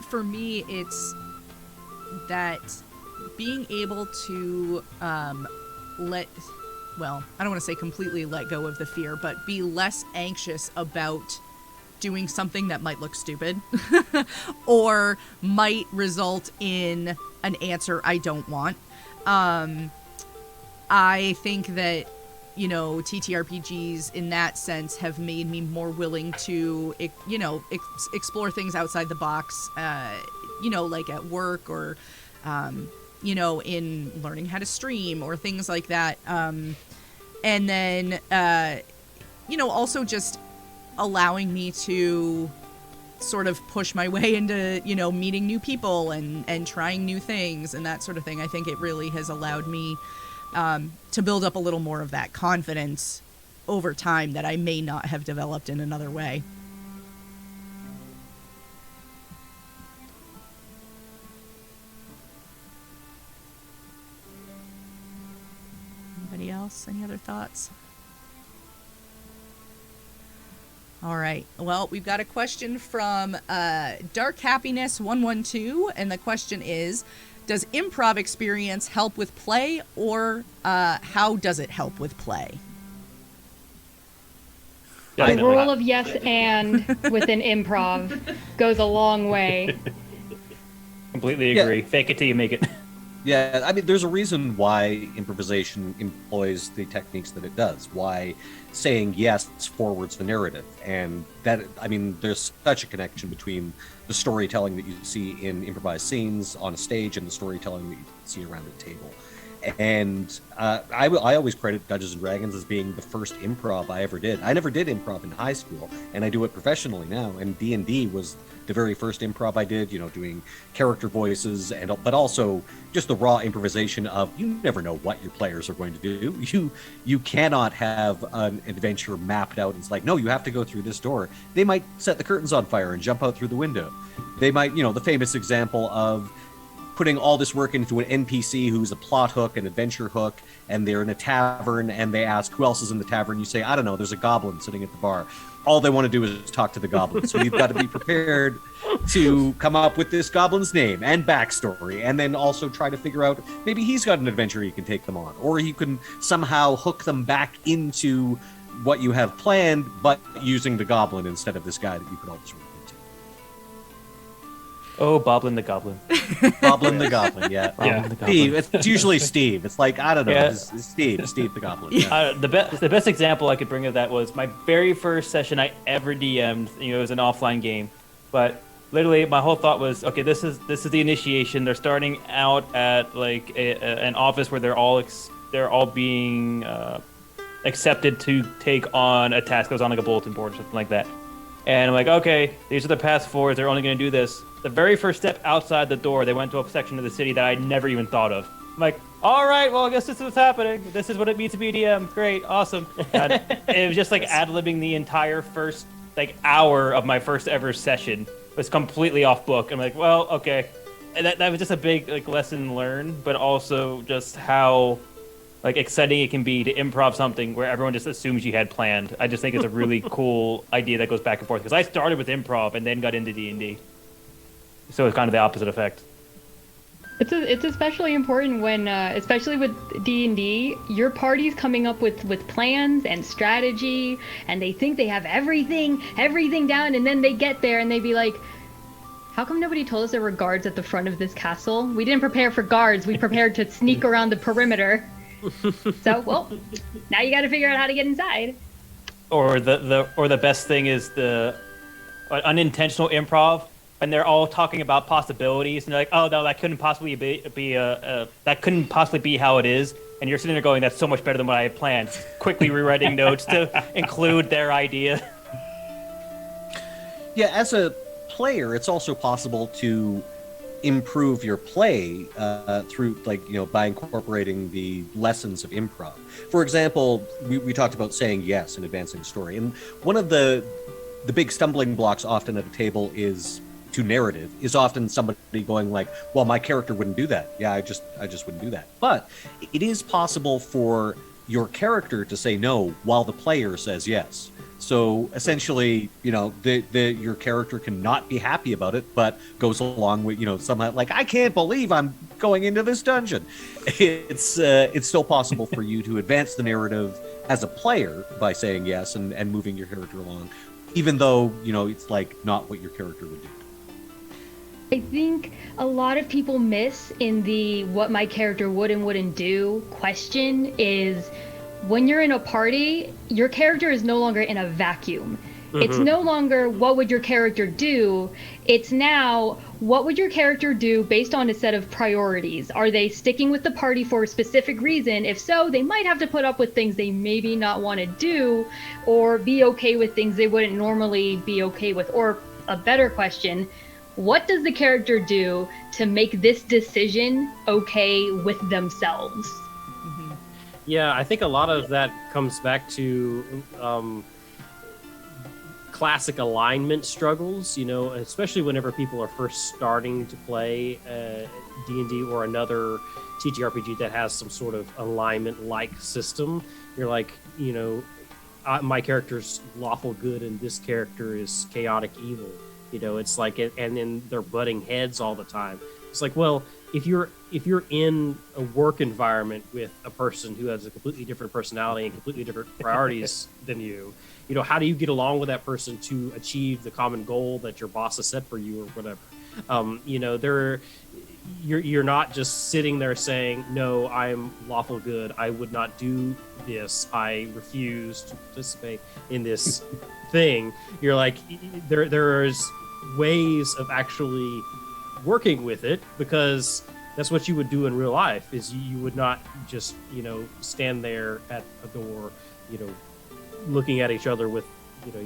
for me, it's that being able to I don't want to say completely let go of the fear, but be less anxious about doing something that might look stupid or might result in an answer I don't want. I think that, TTRPGs in that sense have made me more willing to, explore things outside the box, like at work or, in learning how to stream or things like that. And then, also just allowing me to sort of push my way into, meeting new people and trying new things and that sort of thing. I think it really has allowed me to build up a little more of that confidence over time that I may not have developed in another way. Anybody else? Any other thoughts? All right. Well, we've got a question from Dark Happiness 112, and the question is, does improv experience help with play, or how does it help with play? The rule of yes and within improv goes a long way. Completely agree. Yeah. Fake it till you make it. Yeah, I mean, there's a reason why improvisation employs the techniques that it does, why saying yes forwards the narrative. And that, I mean, there's such a connection between the storytelling that you see in improvised scenes on a stage and the storytelling that you see around a table. And I always credit Dungeons & Dragons as being the first improv I ever did. I never did improv in high school, and I do it professionally now. And D&D was the very first improv I did, doing character voices, but also just the raw improvisation of, you never know what your players are going to do. You cannot have an adventure mapped out. It's like, no, you have to go through this door. They might set the curtains on fire and jump out through the window. They might, the famous example of putting all this work into an NPC who's a plot hook, an adventure hook, and they're in a tavern, and they ask who else is in the tavern. You say, I don't know, there's a goblin sitting at the bar. All they want to do is talk to the goblin. So you've got to be prepared to come up with this goblin's name and backstory, and then also try to figure out, maybe he's got an adventure you can take them on, or you can somehow hook them back into what you have planned, but using the goblin instead of this guy that you put all this work into. Oh, Boblin the Goblin. Boblin the Goblin, yeah. Boblin the Goblin. Steve, it's usually Steve. It's like, I don't know, Yeah. it's Steve the Goblin. Yeah. The best example I could bring of that was my very first session I ever DM'd. It was an offline game, but literally my whole thought was, okay, this is the initiation. They're starting out at like an office where they're all being accepted to take on a task that was on like a bulletin board or something like that. And I'm like, okay, these are the paths forward. They're only going to do this. The very first step outside the door, they went to a section of the city that I never even thought of. I'm like, all right, well, I guess this is what's happening. This is what it means to be a DM. Great, awesome. And it was just like ad-libbing the entire first hour of my first ever session. It was completely off book. I'm like, well, okay. And that was just a big lesson learned, but also just how like exciting it can be to improv something where everyone just assumes you had planned. I just think it's a really cool idea that goes back and forth because I started with improv and then got into D&D, so it's kind of the opposite effect. It's especially important when, especially with D&D, your party's coming up with plans and strategy, and they think they have everything down, and then they get there and they be like, how come nobody told us there were guards at the front of this castle? We didn't prepare for guards. We prepared to sneak around the perimeter. So, well, now you got to figure out how to get inside. Or the best thing is the unintentional improv, and they're all talking about possibilities, and they're like, "Oh no, that couldn't possibly that couldn't possibly be how it is." And you're sitting there going, "That's so much better than what I had planned." Quickly rewriting notes to include their idea. Yeah, as a player, it's also possible to improve your play through, like, by incorporating the lessons of improv. For example, we talked about saying yes and advancing the story, and one of the big stumbling blocks often at a table is to narrative is often somebody going like, well, my character wouldn't do that. Yeah, I just wouldn't do that. But it is possible for your character to say no while the player says yes. So essentially, your character can not be happy about it, but goes along with, somehow like, I can't believe I'm going into this dungeon. It's still possible for you to advance the narrative as a player by saying yes and moving your character along, even though, it's like not what your character would do. I think a lot of people miss in the what my character would and wouldn't do question is when you're in a party, your character is no longer in a vacuum. Mm-hmm. It's no longer what would your character do. It's now what would your character do based on a set of priorities. Are they sticking with the party for a specific reason? If so, they might have to put up with things they maybe not want to do or be okay with things they wouldn't normally be okay with. Or a better question, what does the character do to make this decision okay with themselves? Mm-hmm. Yeah, I think a lot of that comes back to classic alignment struggles, especially whenever people are first starting to play D&D or another TTRPG that has some sort of alignment-like system. You're like, my character's lawful good and this character is chaotic evil. It's like, and then they're butting heads all the time. It's like, well, if you're in a work environment with a person who has a completely different personality and completely different priorities than you, how do you get along with that person to achieve the common goal that your boss has set for you or whatever? You're not just sitting there saying, no, I'm lawful good. I would not do this. I refuse to participate in this thing. You're like, there's ways of actually working with it, because that's what you would do in real life. Is you would not just stand there at a door, looking at each other with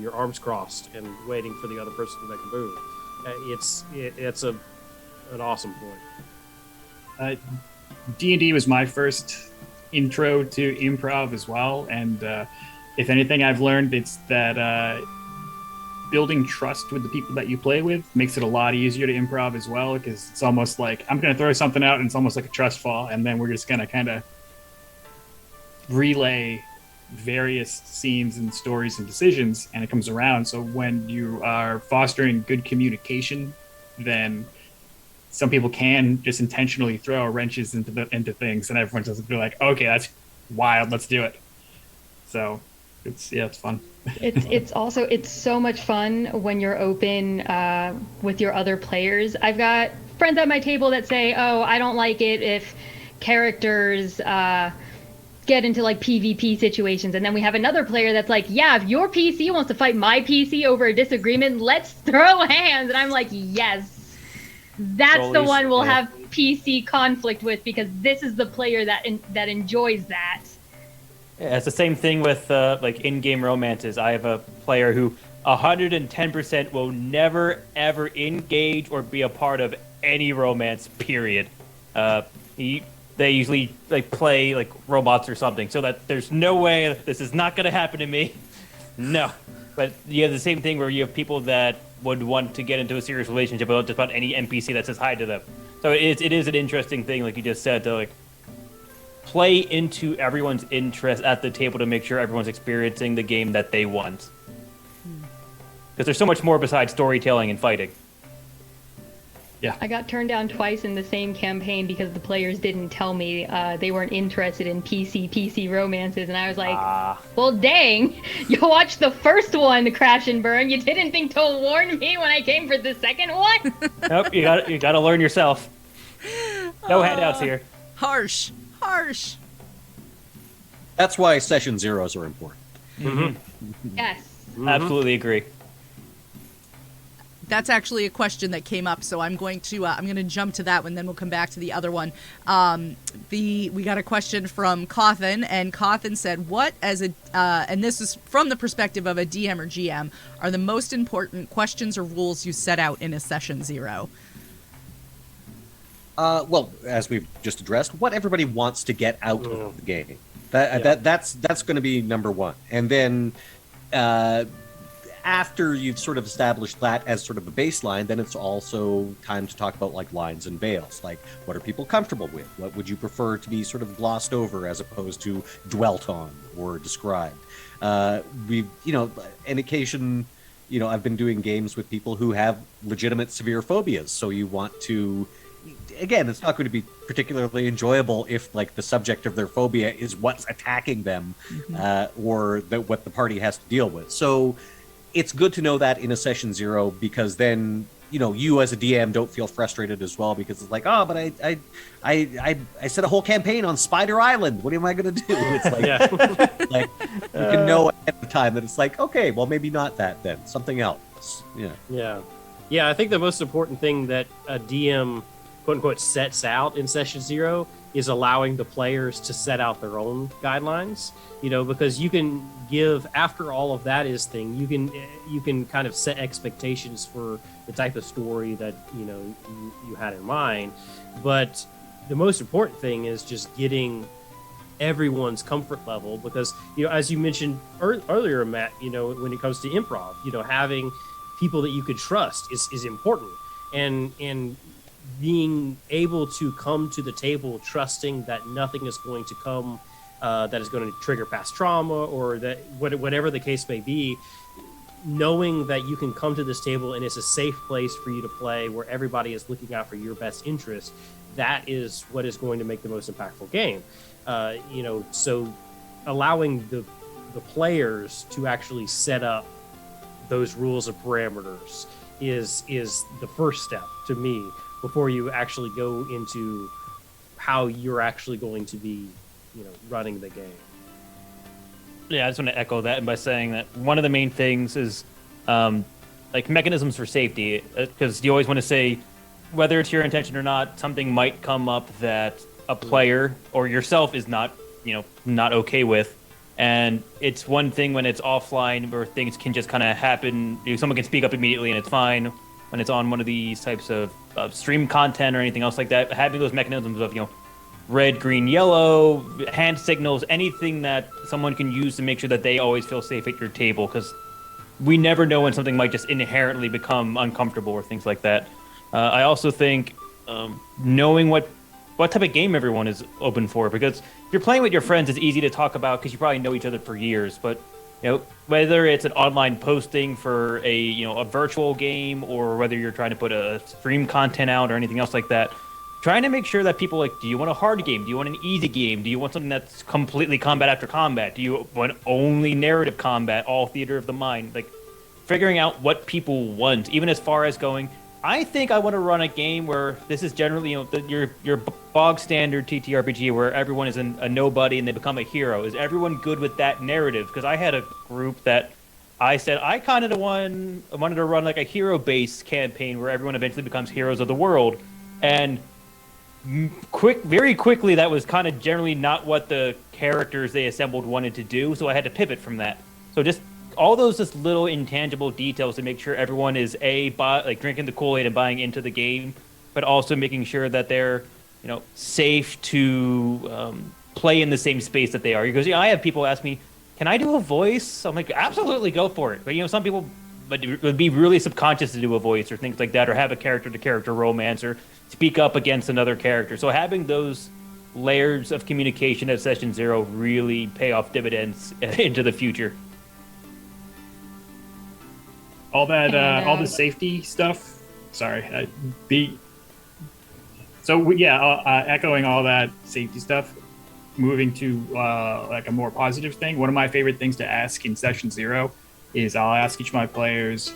your arms crossed and waiting for the other person to make a move. It's an awesome point. D&D was my first intro to improv as well, and if anything I've learned, it's that building trust with the people that you play with makes it a lot easier to improv as well, because it's almost like I'm going to throw something out and it's almost like a trust fall, and then we're just going to kind of relay various scenes and stories and decisions, and it comes around. So when you are fostering good communication, then some people can just intentionally throw wrenches into things, and everyone just be like, okay, that's wild, let's do it. So it's fun. It's so much fun when you're open with your other players. I've got friends at my table that say, oh, I don't like it if characters get into like PvP situations, and then we have another player that's like, yeah, if your PC wants to fight my PC over a disagreement, let's throw hands. And I'm like, yes, that's the one we'll have PC conflict with, because this is the player that enjoys that. Yeah, it's the same thing with like in-game romances. I have a player who 110% will never ever engage or be a part of any romance, period. They usually like play like robots or something, so that there's no way this is not going to happen to me. No. But you have the same thing where you have people that would want to get into a serious relationship with just about any NPC that says hi to them. So it is an interesting thing, like you just said, to like play into everyone's interest at the table to make sure everyone's experiencing the game that they want. Because there's so much more besides storytelling and fighting. I got turned down twice in the same campaign because the players didn't tell me they weren't interested in PC romances, and I was like, well, dang, you watched the first one, Crash and Burn. You didn't think to warn me when I came for the second one? Nope, you got to learn yourself. No handouts here. Harsh. That's why session zeros are important. Yes. Absolutely agree. That's actually a question that came up, so I'm going to jump to that one, then we'll come back to the other one. We got a question from Cawthon, and Cawthon said, "What and this is from the perspective of a DM or GM, are the most important questions or rules you set out in a session zero?" Well, as we've just addressed, what everybody wants to get out of the game. That's going to be number one, and then. After you've sort of established that as sort of a baseline, then it's also time to talk about like lines and veils. Like, what are people comfortable with? What would you prefer to be sort of glossed over as opposed to dwelt on or described? We've, an occasion, I've been doing games with people who have legitimate severe phobias. So you want to, again, it's not going to be particularly enjoyable if like the subject of their phobia is what's attacking them, or what the party has to deal with. So it's good to know that in a session zero, because then you as a DM don't feel frustrated as well, because it's like, oh, but I set a whole campaign on Spider Island. What am I going to do? It's like, like you can know at the time that it's like, okay, well maybe not that then, something else. Yeah. I think the most important thing that a DM quote unquote sets out in session zero is allowing the players to set out their own guidelines, because you can give, after all of that is thing, you can kind of set expectations for the type of story that, you had in mind. But the most important thing is just getting everyone's comfort level, because, as you mentioned earlier, Matt, when it comes to improv, having people that you could trust is important. And being able to come to the table trusting that nothing is going to come that is going to trigger past trauma, or that whatever the case may be, knowing that you can come to this table and it's a safe place for you to play where everybody is looking out for your best interest, that is what is going to make the most impactful game. So allowing the players to actually set up those rules and parameters is the first step to me, before you actually go into how you're actually going to be, running the game. Yeah, I just want to echo that by saying that one of the main things is like mechanisms for safety, because you always want to say, whether it's your intention or not, something might come up that a player or yourself is not okay with. And it's one thing when it's offline where things can just kind of happen. Someone can speak up immediately and it's fine. When it's on one of these types of stream content or anything else like that, having those mechanisms of, red, green, yellow, hand signals, anything that someone can use to make sure that they always feel safe at your table, because we never know when something might just inherently become uncomfortable or things like that. I also think knowing what type of game everyone is open for, because if you're playing with your friends, it's easy to talk about because you probably know each other for years, but whether it's an online posting for a virtual game, or whether you're trying to put a stream content out or anything else like that, trying to make sure that people do you want a hard game? Do you want an easy game? Do you want something that's completely combat after combat? Do you want only narrative combat, all theater of the mind? Like, figuring out what people want, even as far as going, I think I want to run a game where this is generally, your bog standard TTRPG where everyone is a nobody and they become a hero. Is everyone good with that narrative? Because I had a group that I said I kind of wanted to run like a hero-based campaign where everyone eventually becomes heroes of the world, and very quickly that was kind of generally not what the characters they assembled wanted to do. So I had to pivot from that. So just all those just little intangible details to make sure everyone is drinking the Kool-Aid and buying into the game, but also making sure that they're safe to play in the same space that they are. Because I have people ask me, can I do a voice? I'm like, absolutely, go for it. But some people would be really subconscious to do a voice or things like that, or have a character-to-character romance, or speak up against another character. So having those layers of communication at Session Zero really pay off dividends into the future. All that, all the safety stuff. Sorry, echoing all that safety stuff. Moving to like a more positive thing. One of my favorite things to ask in Session Zero is I'll ask each of my players,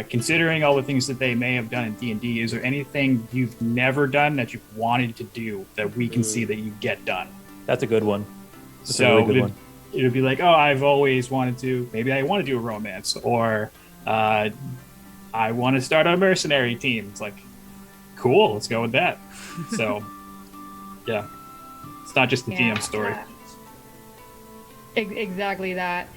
considering all the things that they may have done in D&D, is there anything you've never done that you've wanted to do that we can see that you get done? That's a good one. That's so a really good one. It would be like, oh, I've always wanted to, maybe I want to do a romance, or I want to start a mercenary team. It's like, cool, let's go with that. So, yeah. It's not just the DM story. Exactly that.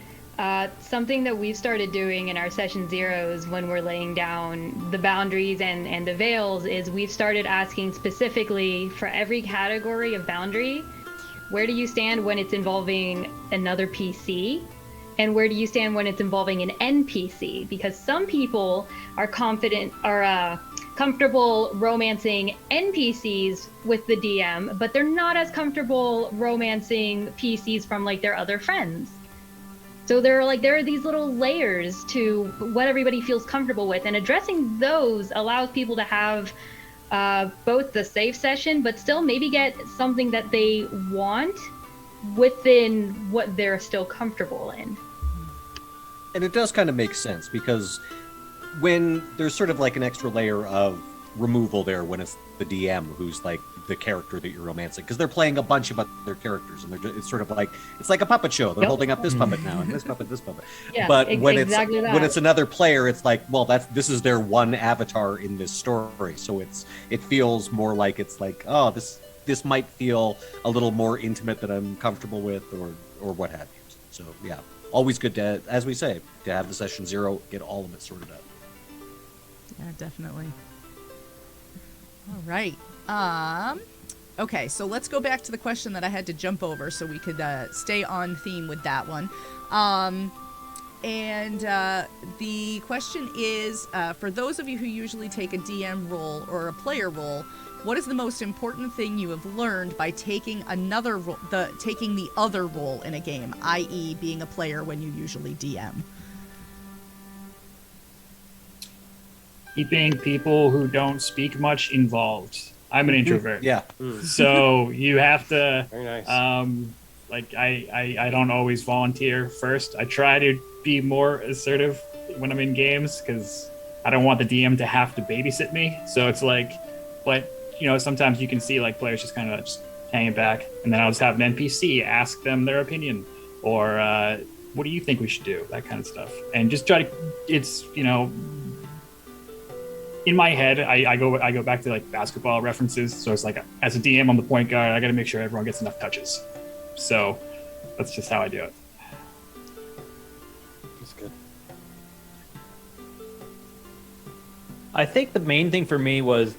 Something that we've started doing in our Session Zeros when we're laying down the boundaries and the veils is we've started asking specifically for every category of boundary, where do you stand when it's involving another PC? And where do you stand when it's involving an NPC? Because some people are comfortable romancing NPCs with the DM, but they're not as comfortable romancing PCs from like their other friends. So there are these little layers to what everybody feels comfortable with, and addressing those allows people to have both the safe session, but still maybe get something that they want within what they're still comfortable in. And it does kind of make sense, because when there's sort of like an extra layer of removal there when it's the DM who's like the character that you're romancing, because they're playing a bunch of other characters, and it's sort of like, it's like a puppet show. They're holding up this puppet now, and this puppet. Yeah, but when exactly when it's another player, it's like, well, this is their one avatar in this story, so it feels more like it's like, oh, this might feel a little more intimate that I'm comfortable with, or what have you. So yeah, always good to, as we say, to have the Session Zero, get all of it sorted out. Yeah, definitely. All right. Okay, so let's go back to the question that I had to jump over so we could stay on theme with that one. The question is, for those of you who usually take a DM role or a player role, what is the most important thing you have learned by taking taking the other role in a game, i.e. being a player when you usually DM? Keeping people who don't speak much involved. I'm an introvert. Yeah. So you have to, Very nice. I don't always volunteer first. I try to be more assertive when I'm in games because I don't want the DM to have to babysit me. So it's like, but sometimes you can see like players just kind of just hanging back, and then I'll just have an NPC ask them their opinion, or what do you think we should do? That kind of stuff, and just try to. It's in my head, I go back to like basketball references. So it's like, as a DM, I'm the point guard. I got to make sure everyone gets enough touches. So that's just how I do it. That's good. I think the main thing for me was,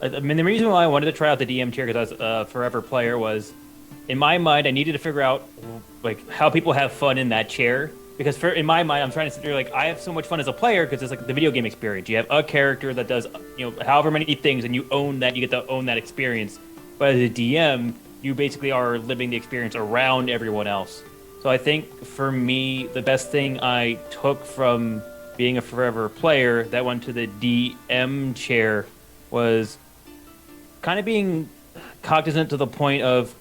the reason why I wanted to try out the DM chair, because I was a forever player, was in my mind I needed to figure out like how people have fun in that chair. Because in my mind, I'm trying to sit there like, I have so much fun as a player because it's like the video game experience. You have a character that does, however many things, and you own that. You get to own that experience. But as a DM, you basically are living the experience around everyone else. So I think for me, the best thing I took from being a forever player that went to the DM chair was kind of being cognizant to the point of,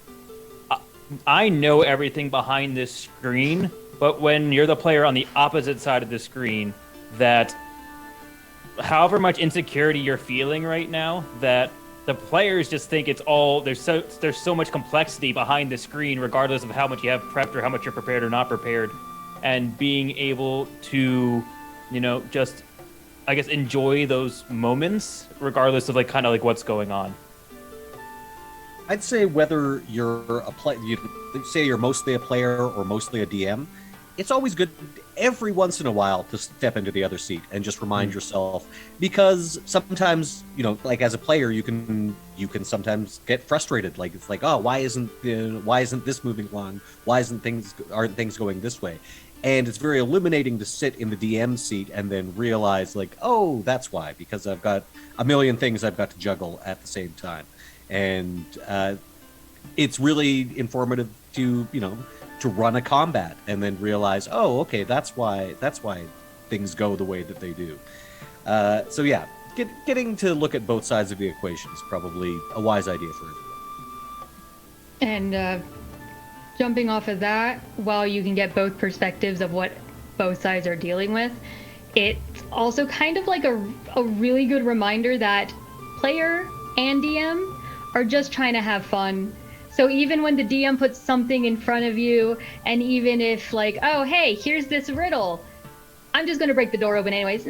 I know everything behind this screen. But when you're the player on the opposite side of the screen, that however much insecurity you're feeling right now, that the players just think it's all, there's so much complexity behind the screen, regardless of how much you have prepped or how much you're prepared or not prepared. And being able to, just, I guess, enjoy those moments, regardless of kind of what's going on. I'd say whether you're a say you're mostly a player or mostly a DM, it's always good every once in a while to step into the other seat and just remind yourself, because sometimes, like as a player, you can sometimes get frustrated. Like it's like, oh, why isn't this moving along? Why aren't things going this way? And it's very illuminating to sit in the DM seat and then realize like, oh, that's why, because I've got a million things I've got to juggle at the same time. And it's really informative to to run a combat and then realize, oh, okay, that's why things go the way that they do. So yeah, getting to look at both sides of the equation is probably a wise idea for everyone. And jumping off of that, while you can get both perspectives of what both sides are dealing with, it's also kind of like a really good reminder that player and DM are just trying to have fun. So even when the DM puts something in front of you, and even if like, oh, hey, here's this riddle, I'm just going to break the door open anyways.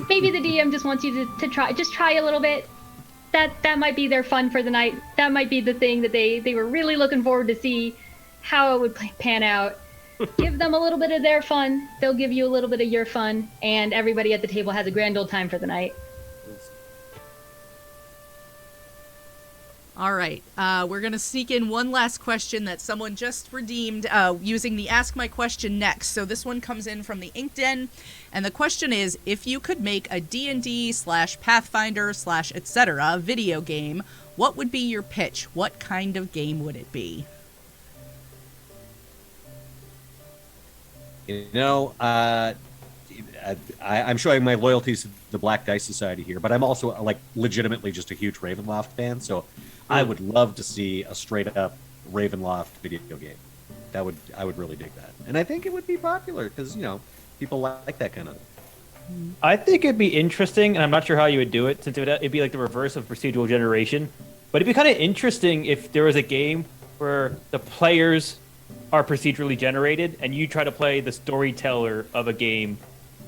Maybe the DM just wants you to try a little bit. That might be their fun for the night. That might be the thing that they were really looking forward to see how it would pan out. Give them a little bit of their fun. They'll give you a little bit of your fun, and everybody at the table has a grand old time for the night. All right, we're going to sneak in one last question that someone just redeemed using the Ask My Question Next. So this one comes in from the Ink Den, and the question is, if you could make a D&D/Pathfinder/etc. video game, what would be your pitch? What kind of game would it be? I'm showing my loyalties to the Black Dice Society here, but I'm also like legitimately just a huge Ravenloft fan, so I would love to see a straight up Ravenloft video game. I would really dig that, and I think it would be popular because people like that kind of thing. I think it'd be interesting, and I'm not sure how you would do it, since it'd be like the reverse of procedural generation. But it'd be kind of interesting if there was a game where the players are procedurally generated, and you try to play the storyteller of a game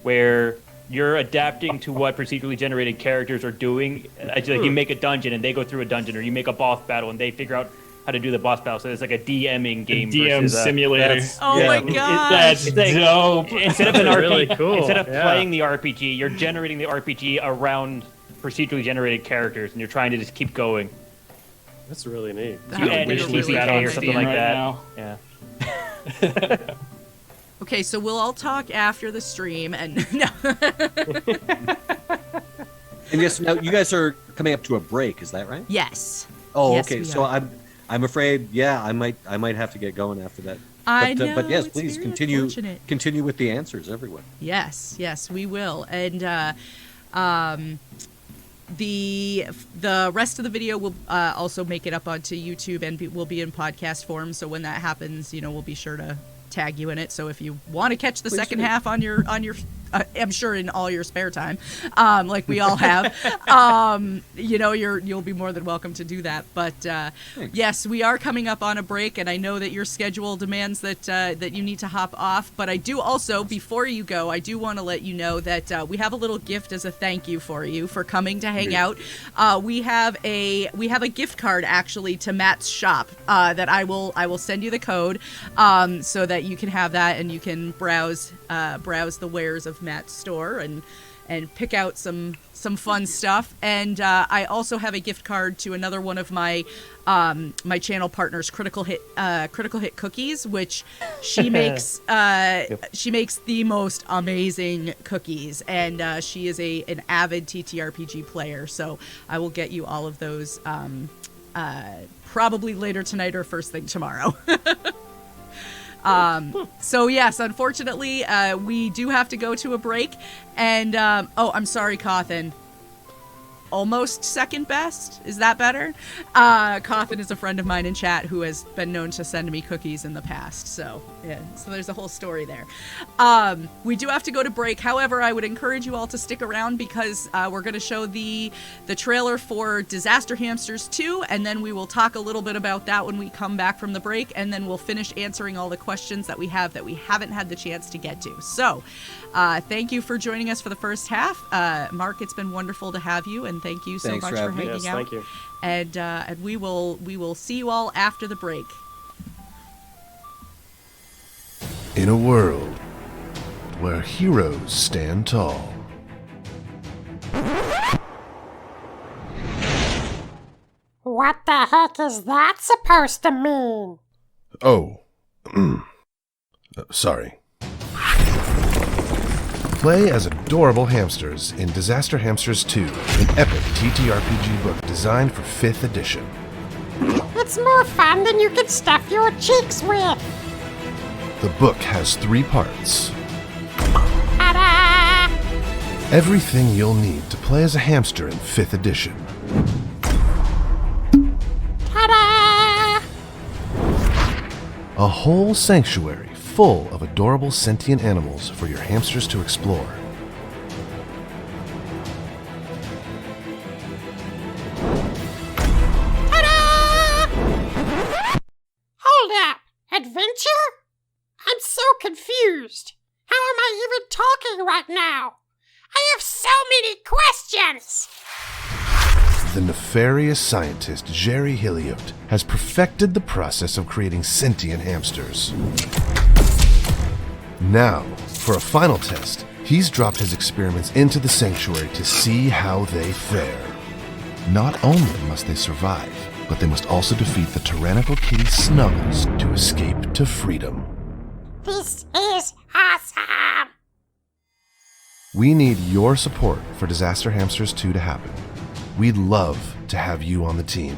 where you're adapting to what procedurally generated characters are doing. Like you make a dungeon and they go through a dungeon, or you make a boss battle and they figure out how to do the boss battle. So it's like a DMing game. DM simulator. My god, that's dope. Instead of an really RPG, cool. Instead of playing the RPG, you're generating the RPG around procedurally generated characters, and you're trying to just keep going. That's really neat. That You would add be a really TPK or fun. something like right that. now. Yeah. Okay, so we'll all talk after the stream, and no. And yes, now you guys are coming up to a break, is that right? Yes. Oh, Yes, okay. we So are. I'm afraid, yeah, I might have to get going after that. I But, know. but yes, it's please very continue unfortunate. with the answers, everyone. Yes, we will. And the rest of the video will also make it up onto YouTube and will be in podcast form. So when that happens, we'll be sure to tag you in it. So if you want to catch the second half on your I'm sure in all your spare time, like we all have, you'll be more than welcome to do that. But yes, we are coming up on a break, and I know that your schedule demands that you need to hop off. But I do also, before you go, I do want to let you know that we have a little gift as a thank you for you for coming to hang out. We have a gift card actually to Matt's shop that I will send you the code so that you can have that and you can browse the wares of Matt's store and pick out some fun stuff. And I also have a gift card to another one of my my channel partners, Critical Hit Cookies, which she makes she makes the most amazing cookies, and she is an avid TTRPG player. So I will get you all of those probably later tonight or first thing tomorrow. So yes, unfortunately, we do have to go to a break, and I'm sorry, Cawthon. Almost second best? Is that better? Cawthon is a friend of mine in chat who has been known to send me cookies in the past. So yeah, so there's a whole story there. We do have to go to break. However, I would encourage you all to stick around because we're going to show the trailer for Disaster Hamsters 2, and then we will talk a little bit about that when we come back from the break, and then we'll finish answering all the questions that we haven't had the chance to get to. So thank you for joining us for the first half. Mark, it's been wonderful to have you, and thank you so Thanks much for for having me. hanging Yes, out. thank you. And we will see you all after the break. In a world where heroes stand tall, What the heck is that supposed to mean? oh, sorry. Play as adorable hamsters in Disaster Hamsters 2, an epic TTRPG book designed for 5th edition. It's more fun than you can stuff your cheeks with. The book has 3 parts. Ta-da! Everything you'll need to play as a hamster in 5th edition. Ta-da! A whole sanctuary full of adorable sentient animals for your hamsters to explore. Ta-da! Hold up. Adventure? I'm so confused. How am I even talking right now? I have so many questions! The nefarious scientist Jerry Hilliot has perfected the process of creating sentient hamsters. Now, for a final test, he's dropped his experiments into the sanctuary to see how they fare. Not only must they survive, but they must also defeat the tyrannical kitty Snuggles to escape to freedom. This is awesome! We need your support for Disaster Hamsters 2 to happen. We'd love to have you on the team.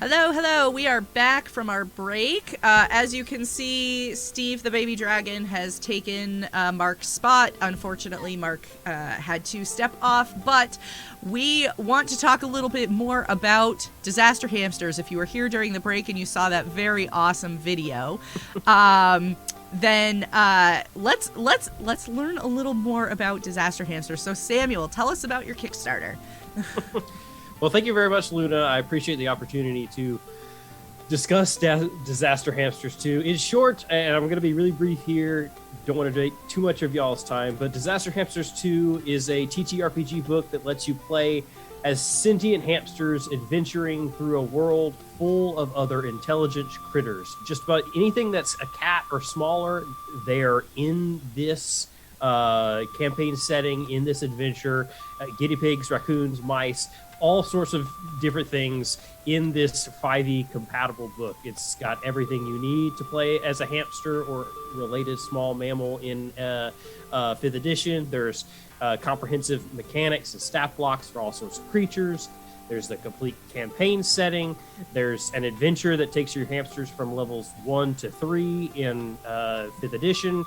Hello, hello. We are back from our break. As you can see, Steve the baby dragon has taken Mark's spot. Unfortunately, Mark had to step off, but we want to talk a little bit more about disaster hamsters. If you were here during the break and you saw that very awesome video, then let's learn a little more about disaster hamsters. So Samuel, tell us about your Kickstarter. Well, thank you very much, Luna. I appreciate the opportunity to discuss Disaster Hamsters 2. In short, and I'm going to be really brief here, don't want to take too much of y'all's time, but Disaster Hamsters 2 is a TTRPG book that lets you play as sentient hamsters adventuring through a world full of other intelligent critters. Just about anything that's a cat or smaller, they are in this campaign setting, in this adventure. Guinea pigs, raccoons, mice, all sorts of different things in this 5e compatible book. It's got everything you need to play as a hamster or related small mammal in 5th edition. There's comprehensive mechanics and stat blocks for all sorts of creatures. There's the complete campaign setting. There's an adventure that takes your hamsters from levels 1 to 3 in 5th edition.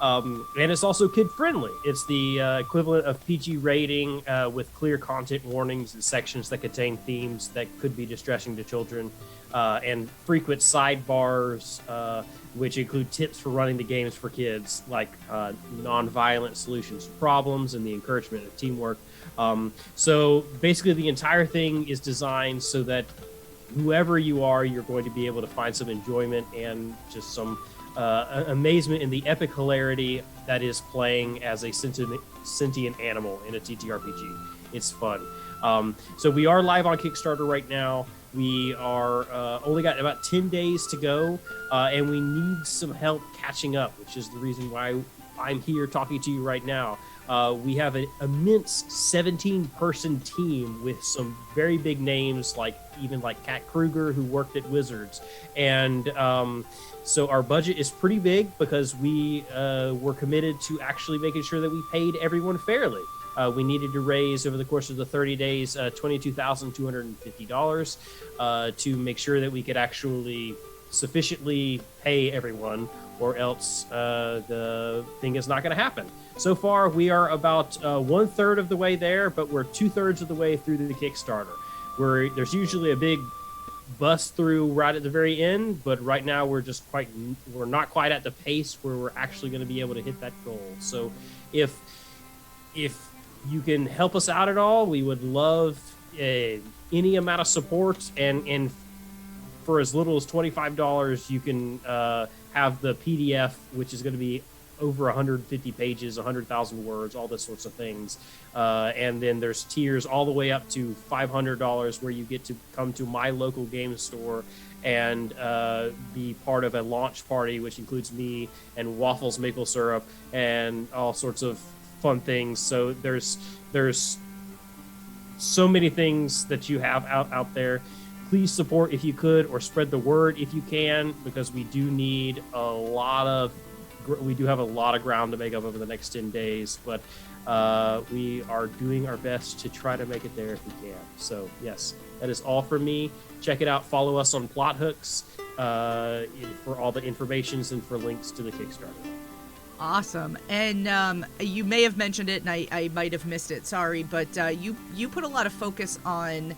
And it's also kid-friendly. It's the equivalent of PG rating with clear content warnings and sections that contain themes that could be distressing to children, and frequent sidebars, which include tips for running the games for kids, like non-violent solutions to problems and the encouragement of teamwork. So basically, the entire thing is designed so that whoever you are, you're going to be able to find some enjoyment and just some amazement in the epic hilarity that is playing as a sentient animal in a TTRPG. It's fun. So we are live on Kickstarter right now. We are only got about 10 days to go, and we need some help catching up, which is the reason why I'm here talking to you right now. We have an immense 17-person team with some very big names, like Kat Kruger, who worked at Wizards. And so our budget is pretty big because we were committed to actually making sure that we paid everyone fairly. We needed to raise, over the course of the 30 days, $22,250 to make sure that we could actually sufficiently pay everyone, or else the thing is not going to happen. So far, we are about 1/3 of the way there, but we're 2/3 of the way through the Kickstarter. There's usually a big bust through right at the very end, but right now we're not quite at the pace where we're actually going to be able to hit that goal. So if you can help us out at all, we would love any amount of support, and for as little as $25, you can have the PDF, which is going to be over 150 pages, 100,000 words, all those sorts of things. And then there's tiers all the way up to $500, where you get to come to my local game store and be part of a launch party, which includes me and Waffles maple syrup and all sorts of fun things. So there's so many things that you have out there. Please support if you could, or spread the word if you can, because we do have a lot of ground to make up over the next 10 days, but we are doing our best to try to make it there if we can. So yes, that is all from me. Check it out. Follow us on Plot Hooks for all the informations and for links to the Kickstarter. Awesome. And you may have mentioned it, and I might have missed it, sorry, but you put a lot of focus on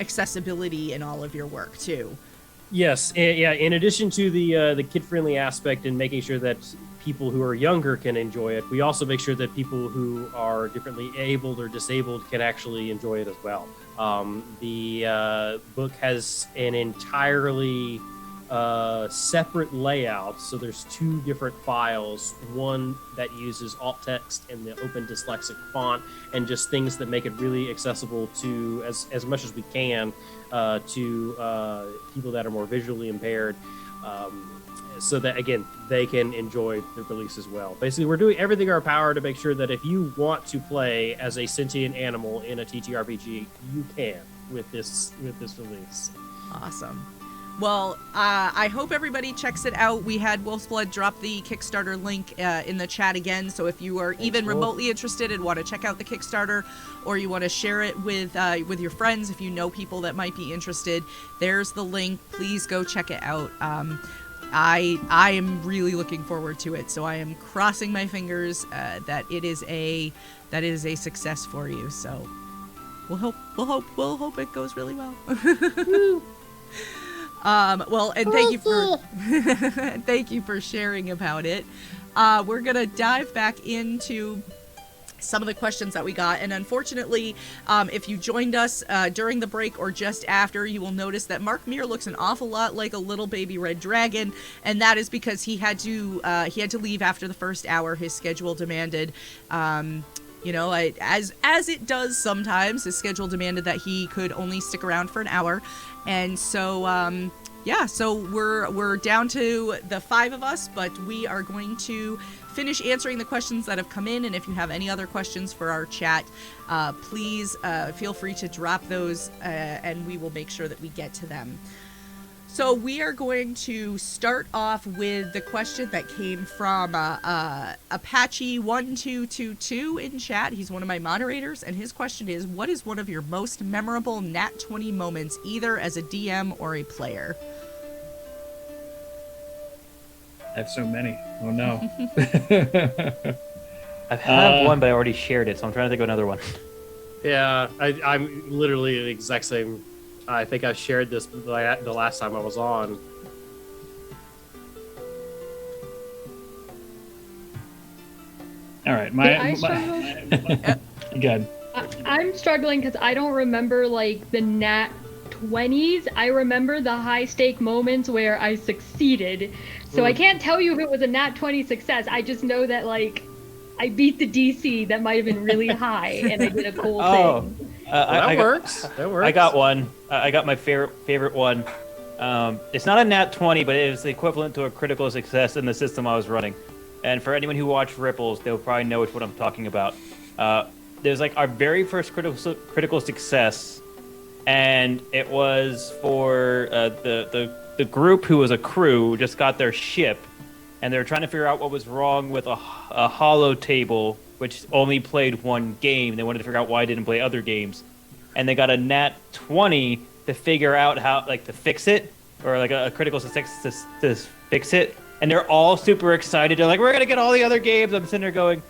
accessibility in all of your work too. Yes, yeah. In addition to the kid-friendly aspect and making sure that people who are younger can enjoy it, we also make sure that people who are differently abled or disabled can actually enjoy it as well. The book has an entirely separate layout, so there's 2 different files, one that uses alt text and the open dyslexic font, and just things that make it really accessible to as much as we can to people that are more visually impaired, so that again they can enjoy the release as well. Basically, we're doing everything in our power to make sure that if you want to play as a sentient animal in a TTRPG, you can with this release. Awesome. Well, I hope everybody checks it out. We had Wolf's Blood drop the Kickstarter link in the chat again, so if you are even remotely interested and want to check out the Kickstarter, or you want to share it with your friends, if you know people that might be interested, there's the link. Please go check it out. I am really looking forward to it, so I am crossing my fingers that it is a success for you. So we'll hope it goes really well. Well, and thank you for sharing about it. We're gonna dive back into some of the questions that we got, and unfortunately, if you joined us during the break or just after, you will notice that Mark Muir looks an awful lot like a little baby red dragon, and that is because he had to leave after the first hour. His schedule demanded. As it does sometimes, his schedule demanded that he could only stick around for an hour. And so yeah, so we're down to the 5 of us, but we are going to finish answering the questions that have come in, and if you have any other questions for our chat, please feel free to drop those, and we will make sure that we get to them. So we are going to start off with the question that came from Apache1222 in chat. He's one of my moderators, and his question is, what is one of your most memorable Nat 20 moments, either as a DM or a player? I have so many. Oh no. I have one, but I already shared it, so I'm trying to think of another one. Yeah, I'm literally the exact same. I think I shared this the last time I was on. All right, good. I'm struggling because I don't remember like the Nat 20s. I remember the high stake moments where I succeeded. So I can't tell you if it was a Nat 20 success. I just know that like I beat the DC that might have been really high and I did a cool thing. That works. I got one. I got my favorite one. It's not a Nat 20, but it was the equivalent to a critical success in the system I was running. And for anyone who watched Ripples, they'll probably know what I'm talking about. There's like our very first critical success, and it was for the group who was a crew just got their ship, and they were trying to figure out what was wrong with a holo table, which only played one game. They wanted to figure out why it didn't play other games, and they got a Nat 20 to figure out how to fix it, or like a critical success to fix it. And they're all super excited. They're like, "We're gonna get all the other games." I'm sitting there going,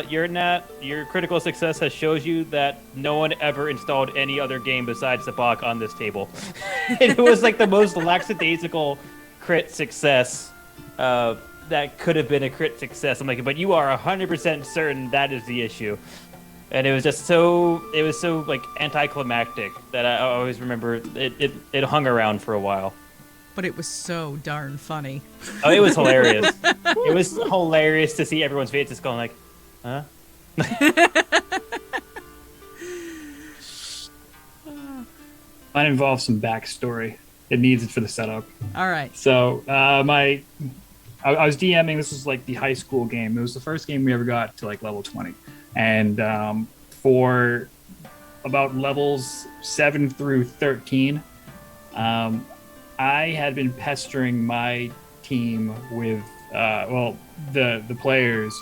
your critical success has shows you that no one ever installed any other game besides the Bach on this table." And it was like the most lackadaisical crit success that could have been a crit success. I'm like, but you are 100% certain that is the issue. And it was just so like anticlimactic that I always remember it hung around for a while. But it was so darn funny. Oh, it was hilarious. It was hilarious to see everyone's faces going like, huh? Mine involves some backstory. It needs it for the setup. All right. So I was DMing. This was like the high school game. It was the first game we ever got to like level 20, and for about levels 7 through 13, I had been pestering my team with the players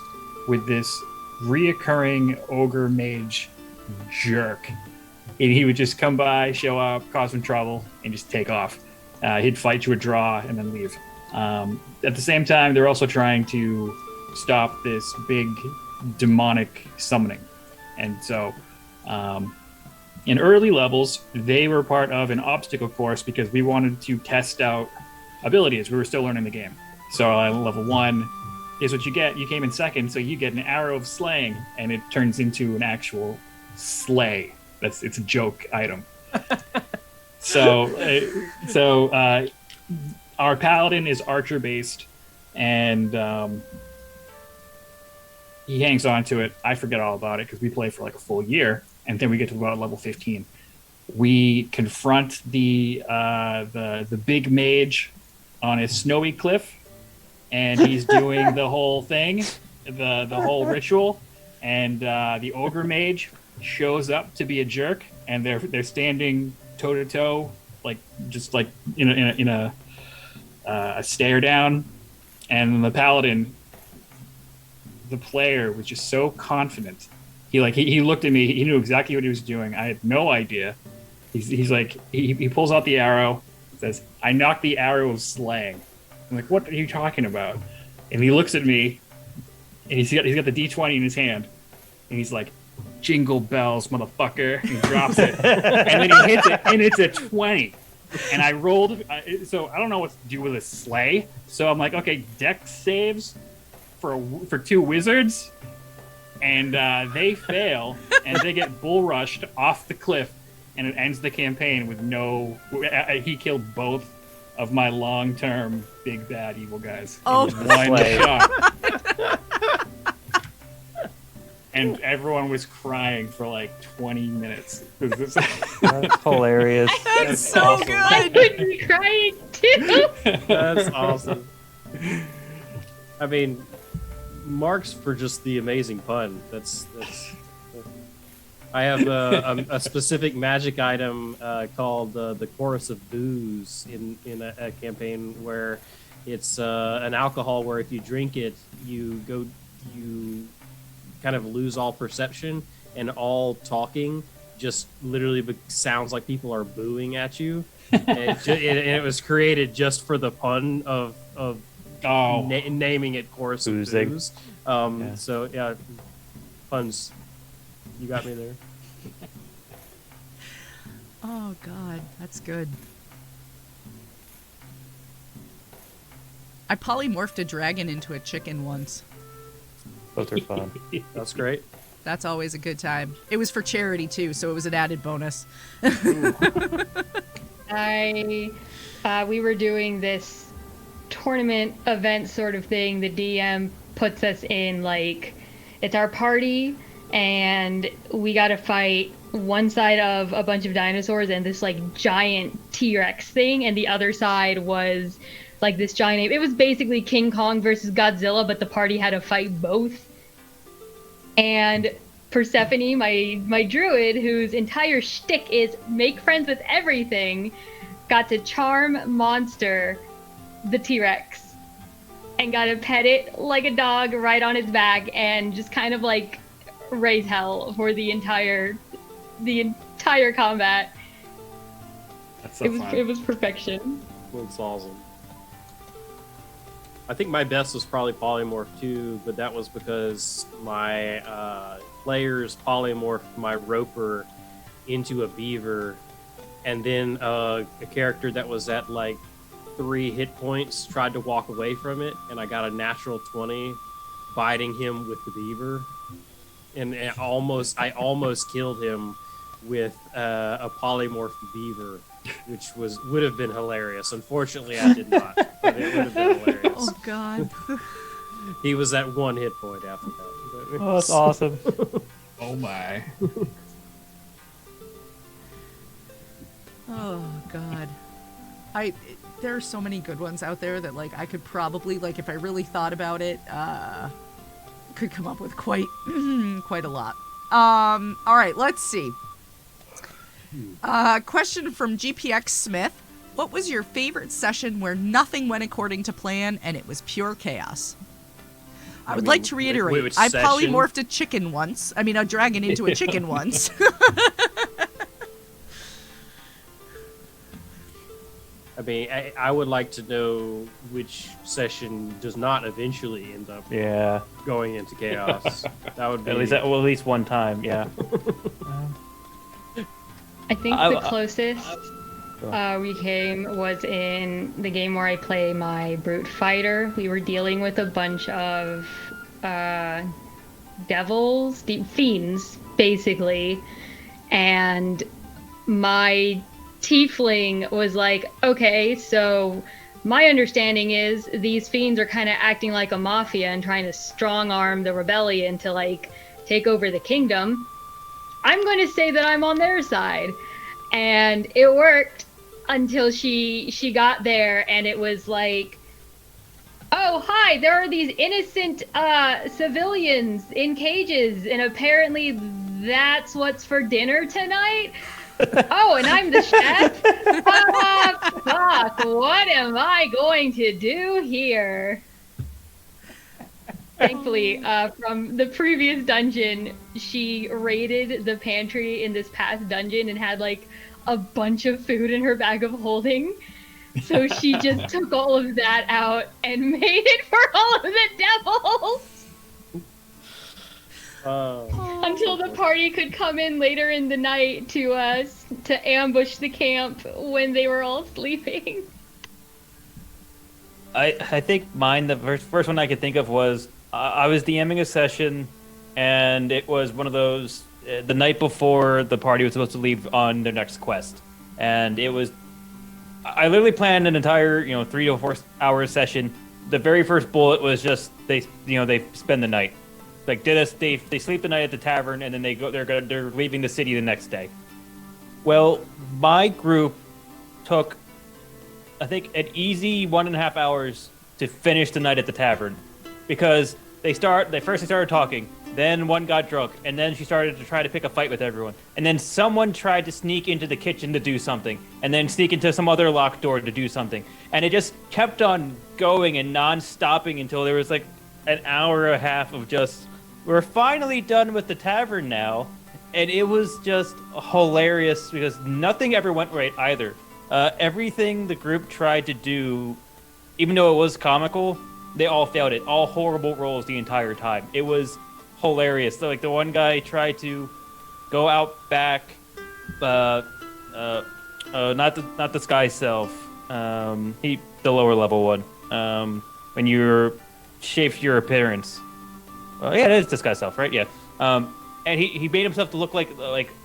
with this reoccurring ogre mage jerk. And he would just come by, show up, cause some trouble, and just take off. He'd fight to a draw and then leave. At the same time, they're also trying to stop this big demonic summoning. And so in early levels, they were part of an obstacle course because we wanted to test out abilities. We were still learning the game. So level 1 is what you get. You came in second, so you get an arrow of slaying, and it turns into an actual slay. It's a joke item. So our paladin is archer based, and he hangs on to it. I forget all about it because we play for like a full year, and then we get to about level 15. We confront the big mage on a snowy cliff, and he's doing the whole thing, the whole ritual, and the ogre mage shows up to be a jerk, and they're standing toe to toe, like just like in a stare down, and the paladin, the player, was just so confident. He looked at me. He knew exactly what he was doing. I had no idea. He's like he pulls out the arrow, says, "I knocked the arrow of slaying." I'm like, "What are you talking about?" And he looks at me, and he's got the D20 in his hand, and he's like, "Jingle bells, motherfucker!" And he drops it, and then he hits it, and it's a 20. And I rolled, so I don't know what to do with a slay. So I'm like, okay, dex saves for 2 wizards, and they fail, and they get bull rushed off the cliff, and it ends the campaign with he killed both of my long-term big bad evil guys. Oh, in one shot. and everyone was crying for like 20 minutes. That's hilarious. That's so awesome. I good. would be crying too. That's awesome. I mean, marks for just the amazing pun. That's. I have a specific magic item called the Chorus of Booze in a campaign where it's an alcohol where if you drink it, you kind of lose all perception, and all talking just literally sounds like people are booing at you. And it was created just for the pun of naming it Chorus of Boozing. Booze. So yeah, puns. You got me there. Oh God, that's good. I polymorphed a dragon into a chicken once. Those are fun. That's great. That's always a good time. It was for charity too, so it was an added bonus. We were doing this tournament event sort of thing. The DM puts us in, like, it's our party, and we got to fight one side of a bunch of dinosaurs and this like giant T-Rex thing, and the other side was like this giant ape. It was basically King Kong versus Godzilla, but the party had to fight both. And Persephone, my druid, whose entire shtick is make friends with everything, got to charm Monster, the T-Rex, and got to pet it like a dog right on its back and just kind of like raise hell for the entire combat. That's so fun. It was perfection. That's awesome. I think my best was probably polymorph too, but that was because my players polymorphed my roper into a beaver, and then a character that was at like 3 hit points tried to walk away from it, and I got a natural 20 biting him with the beaver, and I almost killed him with a polymorphed beaver, which would have been hilarious. Unfortunately, I did not, but it would have been hilarious. Oh God. He was at 1 hit point after that. Oh, that's awesome. Oh my. Oh God. There are so many good ones out there that like I could probably, like, if I really thought about it, could come up with quite a lot. All right, let's see. Question from GPX Smith. What was your favorite session where nothing went according to plan and it was pure chaos? I would like to reiterate, which I session? polymorphed a dragon into a chicken once. I mean, I would like to know which session does not eventually end up going into chaos. That would be At least one time, yeah. I think the closest we came was in the game where I play my brute fighter. We were dealing with a bunch of fiends, basically, and my tiefling was like, okay, so my understanding is these fiends are kind of acting like a mafia and trying to strong arm the rebellion to like take over the kingdom. I'm going to say that I'm on their side. And it worked until she got there, and it was like, oh, hi, there are these innocent civilians in cages, and apparently that's what's for dinner tonight? Oh, and I'm the chef? Fuck, what am I going to do here? Thankfully, from the previous dungeon, she raided the pantry in this past dungeon and had like a bunch of food in her bag of holding. So she just took all of that out and made it for all of the devils. Until the party could come in later in the night to ambush the camp when they were all sleeping. I think mine, the first one I could think of was I was DMing a session, and it was one of those the night before the party was supposed to leave on their next quest, and it was I literally planned an entire 3 to 4 hour session. The very first bullet was just they spend the night, Like they sleep the night at the tavern, and then they're leaving the city the next day. Well, my group took, I think, an easy 1.5 hours to finish the night at the tavern, because they started talking, then one got drunk, and then she started to try to pick a fight with everyone, and then someone tried to sneak into the kitchen to do something, and then sneak into some other locked door to do something, and it just kept on going and non-stopping until there was like an hour and a half of just, we're finally done with the tavern now. And it was just hilarious because nothing ever went right either. Everything the group tried to do, even though it was comical, they all failed it. All horrible rolls the entire time. It was hilarious. So, like, the one guy tried to go out back, not the sky self. The lower level one. When you're shaped your appearance. Yeah, it is the sky self, right? Yeah. And he made himself to look like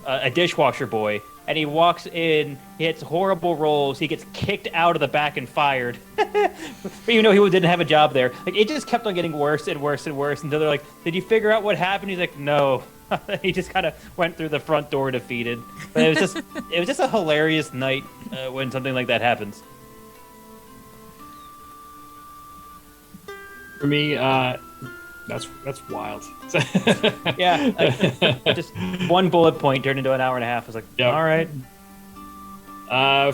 a dishwasher boy. And he walks in, he hits horrible rolls, he gets kicked out of the back and fired. Even though he didn't have a job there. Like, it just kept on getting worse and worse and worse until they're like, did you figure out what happened? He's like, no. He just kind of went through the front door defeated. But it was just a hilarious night when something like that happens. For me, that's wild. Yeah, just one bullet point turned into an hour and a half. I was like, Yep. all right.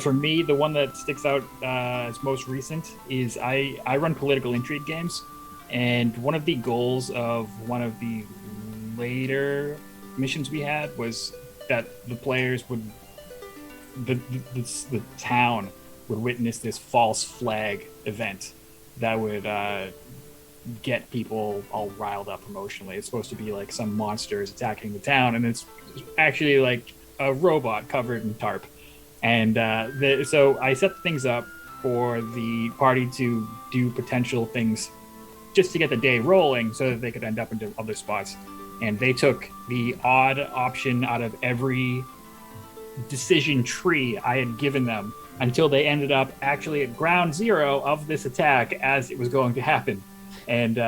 For me, the one that sticks out as most recent is I run political intrigue games, and one of the goals of one of the later missions we had was that the players would, the town would witness this false flag event that would get people all riled up emotionally. It's supposed to be like some monsters attacking the town, and it's actually like a robot covered in tarp. And so I set things up for the party to do potential things just to get the day rolling so that they could end up into other spots. And they took the odd option out of every decision tree I had given them until they ended up actually at ground zero of this attack as it was going to happen. And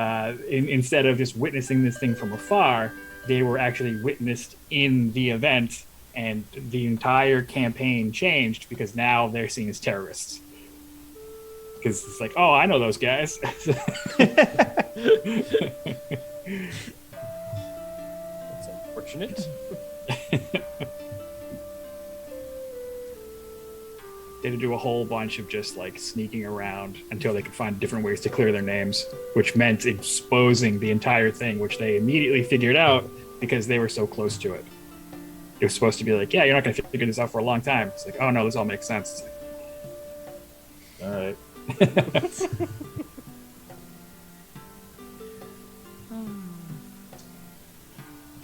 instead of just witnessing this thing from afar, they were actually witnessed in the event, and the entire campaign changed because now they're seen as terrorists. Because it's like, oh, I know those guys. That's unfortunate. They had to do a whole bunch of just like sneaking around until they could find different ways to clear their names, which meant exposing the entire thing, which they immediately figured out because they were so close to it. It was supposed to be like, yeah, you're not going to figure this out for a long time. It's like, oh no, this all makes sense. It's like, all right.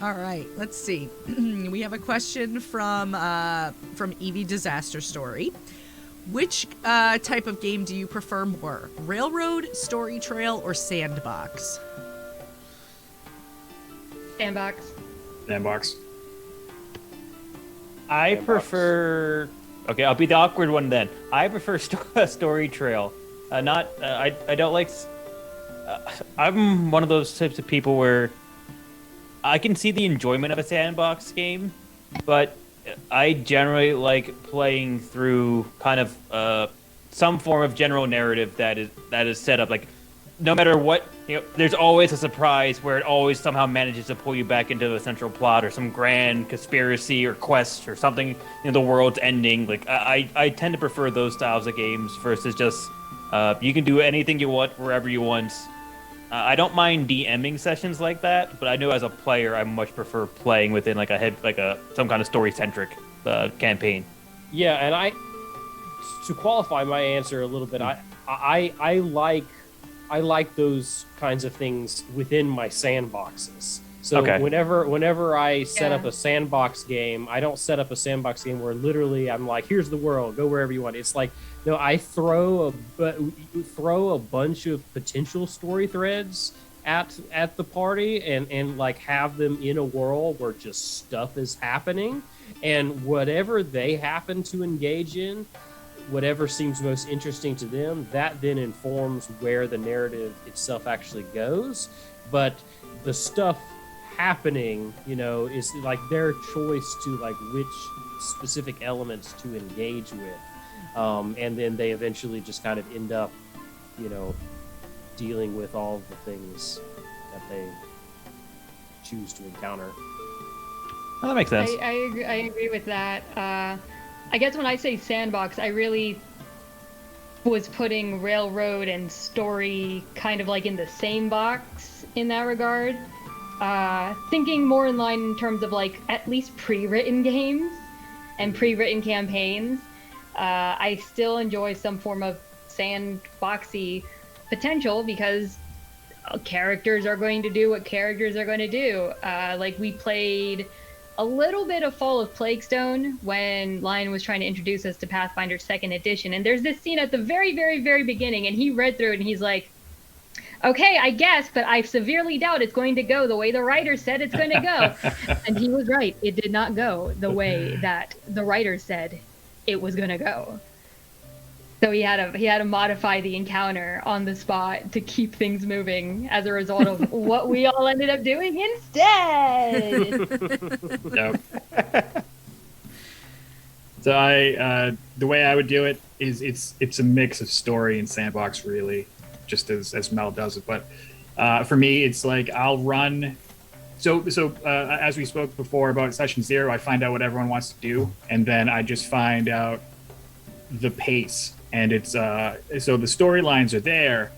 All right, let's see. We have a question from Evie Disaster Story. Which type of game do you prefer more? Railroad, Story Trail, or Sandbox? Sandbox. Sandbox. I prefer. Okay, I'll be the awkward one then. I prefer Story Trail. I don't like. I'm one of those types of people where I can see the enjoyment of a sandbox game, but I generally like playing through kind of some form of general narrative that is set up. Like, no matter what, there's always a surprise where it always somehow manages to pull you back into a central plot or some grand conspiracy or quest or something. The world's ending. Like, I tend to prefer those styles of games versus just you can do anything you want wherever you want. I don't mind DMing sessions like that, but I know as a player, I much prefer playing within some kind of story-centric campaign. Yeah, and to qualify my answer a little bit, I like those kinds of things within my sandboxes. So Okay. whenever I set up Yeah. a sandbox game, I don't set up a sandbox game where literally I'm like, here's the world, go wherever you want. It's like, no, I throw a bunch of potential story threads at the party and like have them in a world where just stuff is happening, and whatever they happen to engage in, whatever seems most interesting to them, that then informs where the narrative itself actually goes. But the stuff happening, is like their choice to like which specific elements to engage with, and then they eventually just kind of end up, dealing with all the things that they choose to encounter. Oh, that makes sense. I agree with that. I guess when I say sandbox, I really was putting railroad and story kind of like in the same box in that regard. Thinking more in line in terms of like at least pre-written games and pre-written campaigns. I still enjoy some form of sandboxy potential because characters are going to do what characters are going to do. Like we played a little bit of Fall of Plaguestone when Lion was trying to introduce us to Pathfinder 2nd Edition, and there's this scene at the very, very, very beginning, and he read through it and he's like, okay, I guess, but I severely doubt it's going to go the way the writer said it's going to go. And he was right. It did not go the way that the writer said it was going to go. So he had to modify the encounter on the spot to keep things moving as a result of what we all ended up doing instead. Yep. So the way I would do it is it's a mix of story and sandbox, really, just as Mel does it. But for me, it's like I'll run. So as we spoke before about session 0, I find out what everyone wants to do, and then I just find out the pace. And it's so the storylines are there.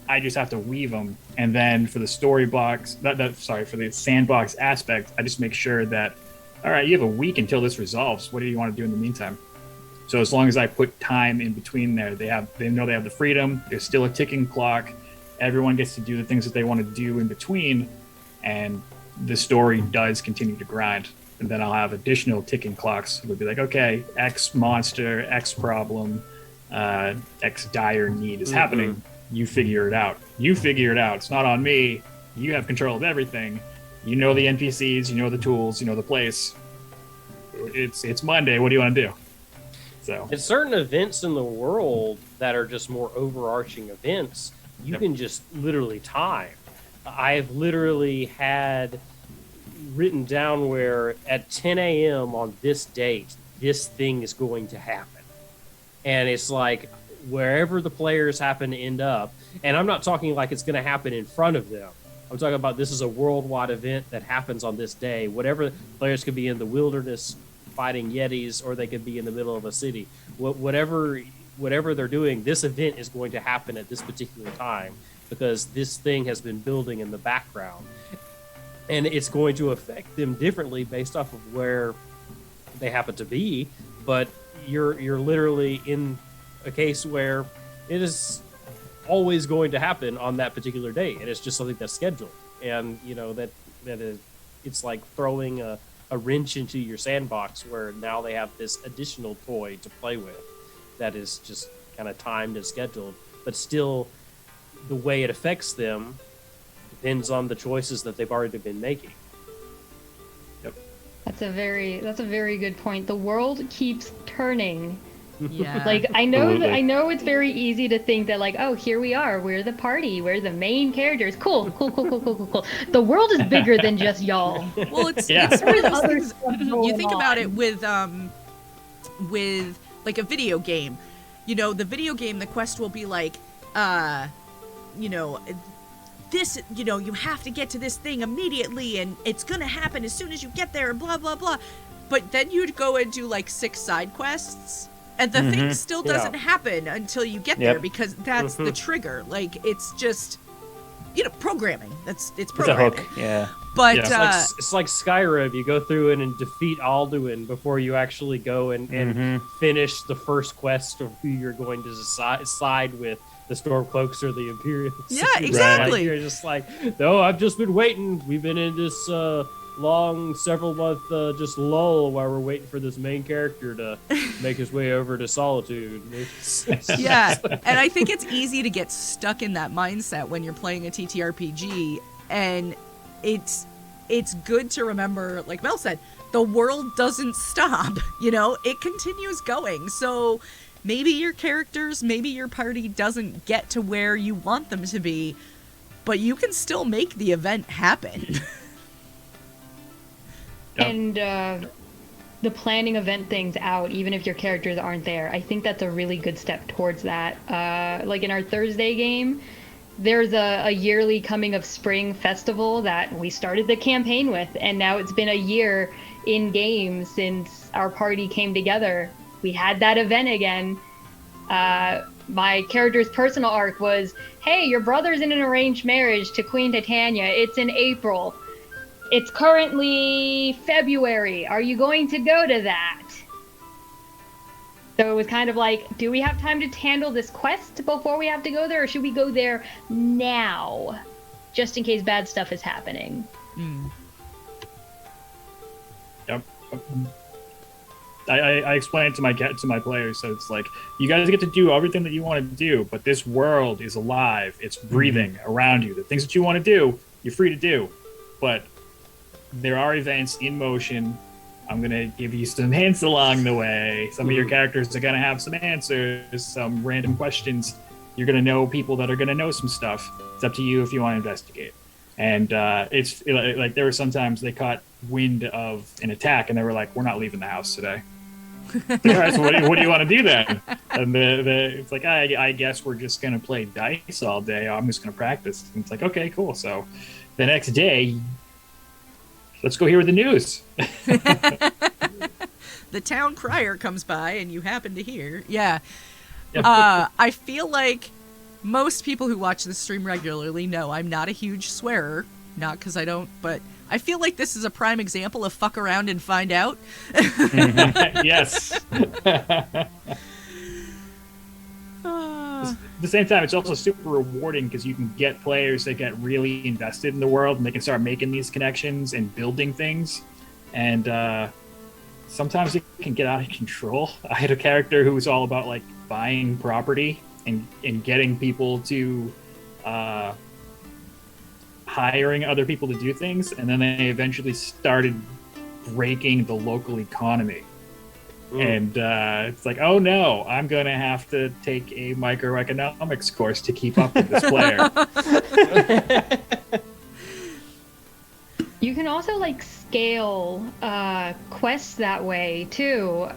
I just have to weave them, and then for the story box, for the sandbox aspect, I just make sure that, all right, you have a week until this resolves. What do you want to do in the meantime? So as long as I put time in between there, they know they have the freedom. There's still a ticking clock. Everyone gets to do the things that they want to do in between, and the story does continue to grind. And then I'll have additional ticking clocks. It'll be like, okay, X monster, X problem, X dire need is happening. You figure it out. It's not on me. You have control of everything. You know the NPCs, you know the tools, you know the place. It's Monday. What do you want to do? So At certain events in the world that are just more overarching events, you can just literally time. I've literally had written down where at 10 a.m. on this date, this thing is going to happen. And it's like wherever the players happen to end up, and I'm not talking like it's going to happen in front of them. I'm talking about this is a worldwide event that happens on this day. Whatever players could be in the wilderness fighting Yetis, or they could be in the middle of a city. Whatever they're doing, this event is going to happen at this particular time because this thing has been building in the background. And it's going to affect them differently based off of where they happen to be. But you're literally in a case where it is always going to happen on that particular day, and it's just something that's scheduled. And it's like throwing a wrench into your sandbox where now they have this additional toy to play with that is just kind of timed and scheduled, but still the way it affects them depends on the choices that they've already been making. Yep. That's a very good point. The world keeps turning. Yeah. Like I know it's very easy to think that like, oh, here we are, we're the party, we're the main characters. Cool. The world is bigger than just y'all. Well, it's Yeah. one of those Other things. stuff You going think about on. it with like a video game. The video game, the quest will be like, this, you have to get to this thing immediately, and it's gonna happen as soon as you get there, and blah blah blah. But then you'd go and do like 6 side quests, and the thing still doesn't happen until you get there because that's the trigger. Like it's just, programming. It's It's a programming. hook. Yeah. But Yeah. It's like Skyrim. You go through it and defeat Alduin before you actually go and finish the first quest of who you're going to side with, the Stormcloaks or the Imperials. Yeah, exactly. You're just like, no, I've just been waiting. We've been in this long several month just lull while we're waiting for this main character to make his way over to Solitude. yeah, and I think it's easy to get stuck in that mindset when you're playing a TTRPG, and it's good to remember, like Mel said, the world doesn't stop. It continues going. So maybe your characters, maybe your party doesn't get to where you want them to be, but you can still make the event happen. Yep. And the planning event things out, even if your characters aren't there, I think that's a really good step towards that. Like in our Thursday game, there's a yearly coming of spring festival that we started the campaign with, and now it's been a year in game since our party came together. We had that event again. My character's personal arc was, hey, your brother's in an arranged marriage to Queen Titania. It's in April. It's currently February. Are you going to go to that? So it was kind of like, do we have time to handle this quest before we have to go there, or should we go there now, just in case bad stuff is happening? Yep. I explained to my players, so it's like, you guys get to do everything that you want to do, but this world is alive. It's breathing around you. The things that you want to do, you're free to do, but there are events in motion. I'm going to give you some hints along the way. Some of your characters are going to have some answers, some random questions. You're going to know people that are going to know some stuff. It's up to you if you want to investigate. And it's like there were sometimes they caught wind of an attack and they were like, we're not leaving the house today. Like, all right, so what do you want to do then? And it's like, I guess we're just going to play dice all day. I'm just going to practice. And it's like, okay, cool. So the next day, let's go hear the news. The town crier comes by and you happen to hear. Yeah. Yep. I feel like most people who watch this stream regularly know I'm not a huge swearer. Not because I don't, but I feel like this is a prime example of fuck around and find out. Yes. At the same time, it's also super rewarding because you can get players that get really invested in the world and they can start making these connections and building things. And sometimes it can get out of control. I had a character who was all about like buying property and getting people to hiring other people to do things, and then they eventually started breaking the local economy. And it's like, oh no, I'm going to have to take a microeconomics course to keep up with this player. You can also like scale quests that way too.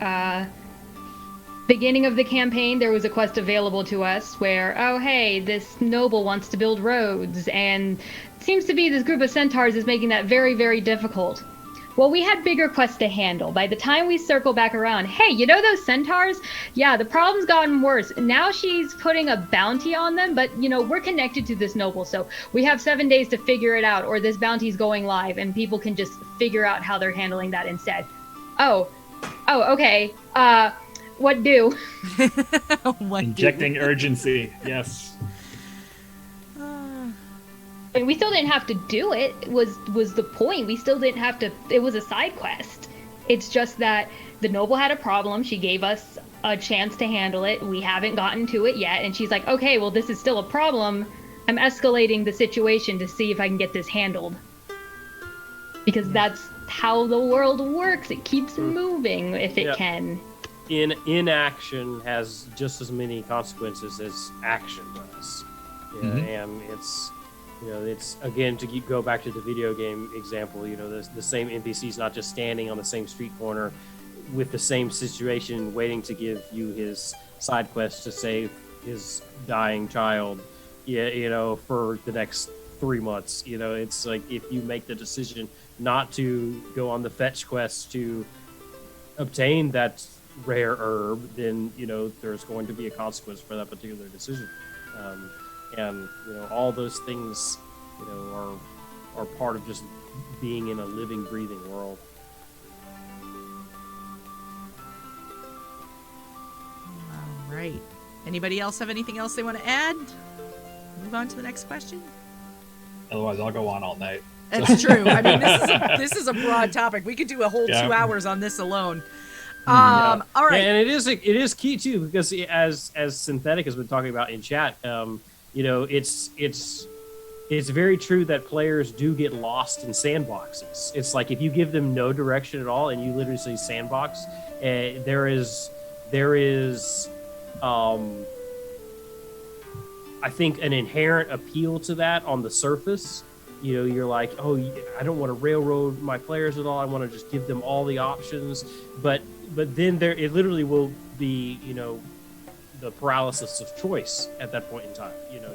Beginning of the campaign, there was a quest available to us where, oh hey, this noble wants to build roads, and it seems to be this group of centaurs is making that very, very difficult. Well, we had bigger quests to handle. By the time we circle back around, hey, you know those centaurs? Yeah, the problem's gotten worse. Now she's putting a bounty on them, but, you know, we're connected to this noble, so we have 7 days to figure it out, or this bounty's going live, and people can just figure out how they're handling that instead. Oh, okay. What do? Injecting urgency, yes. And we still didn't have to do it, was the point. We still didn't have to, it was a side quest. It's just that the noble had a problem. She gave us a chance to handle it. We haven't gotten to it yet. And she's like, okay, well, this is still a problem. I'm escalating the situation to see if I can get this handled. Because that's how the world works. It keeps moving if it can. Inaction has just as many consequences as action does. And it's, you know, it's, again, to go back to the video game example, you know, the same NPC's not just standing on the same street corner with the same situation waiting to give you his side quest to save his dying child, you know, for the next 3 months. You know, it's like if you make the decision not to go on the fetch quest to obtain that rare herb, then, you know, there's going to be a consequence for that particular decision. And, you know, all those things, you know, are part of just being in a living, breathing world. All right. Anybody else have anything else they want to add? Move on to the next question. Otherwise, I'll go on all night. That's true. I mean, this is a broad topic. We could do a whole 2 hours on this alone. All right. And it is key too, because as Synthetic has been talking about in chat, you know, it's very true that players do get lost in sandboxes. It's like if you give them no direction at all and you literally say sandbox, there is I think an inherent appeal to that on the surface. You know, you're like, oh, I don't want to railroad my players at all. I want to just give them all the options. But then it literally will be, you know, the paralysis of choice at that point in time. You know,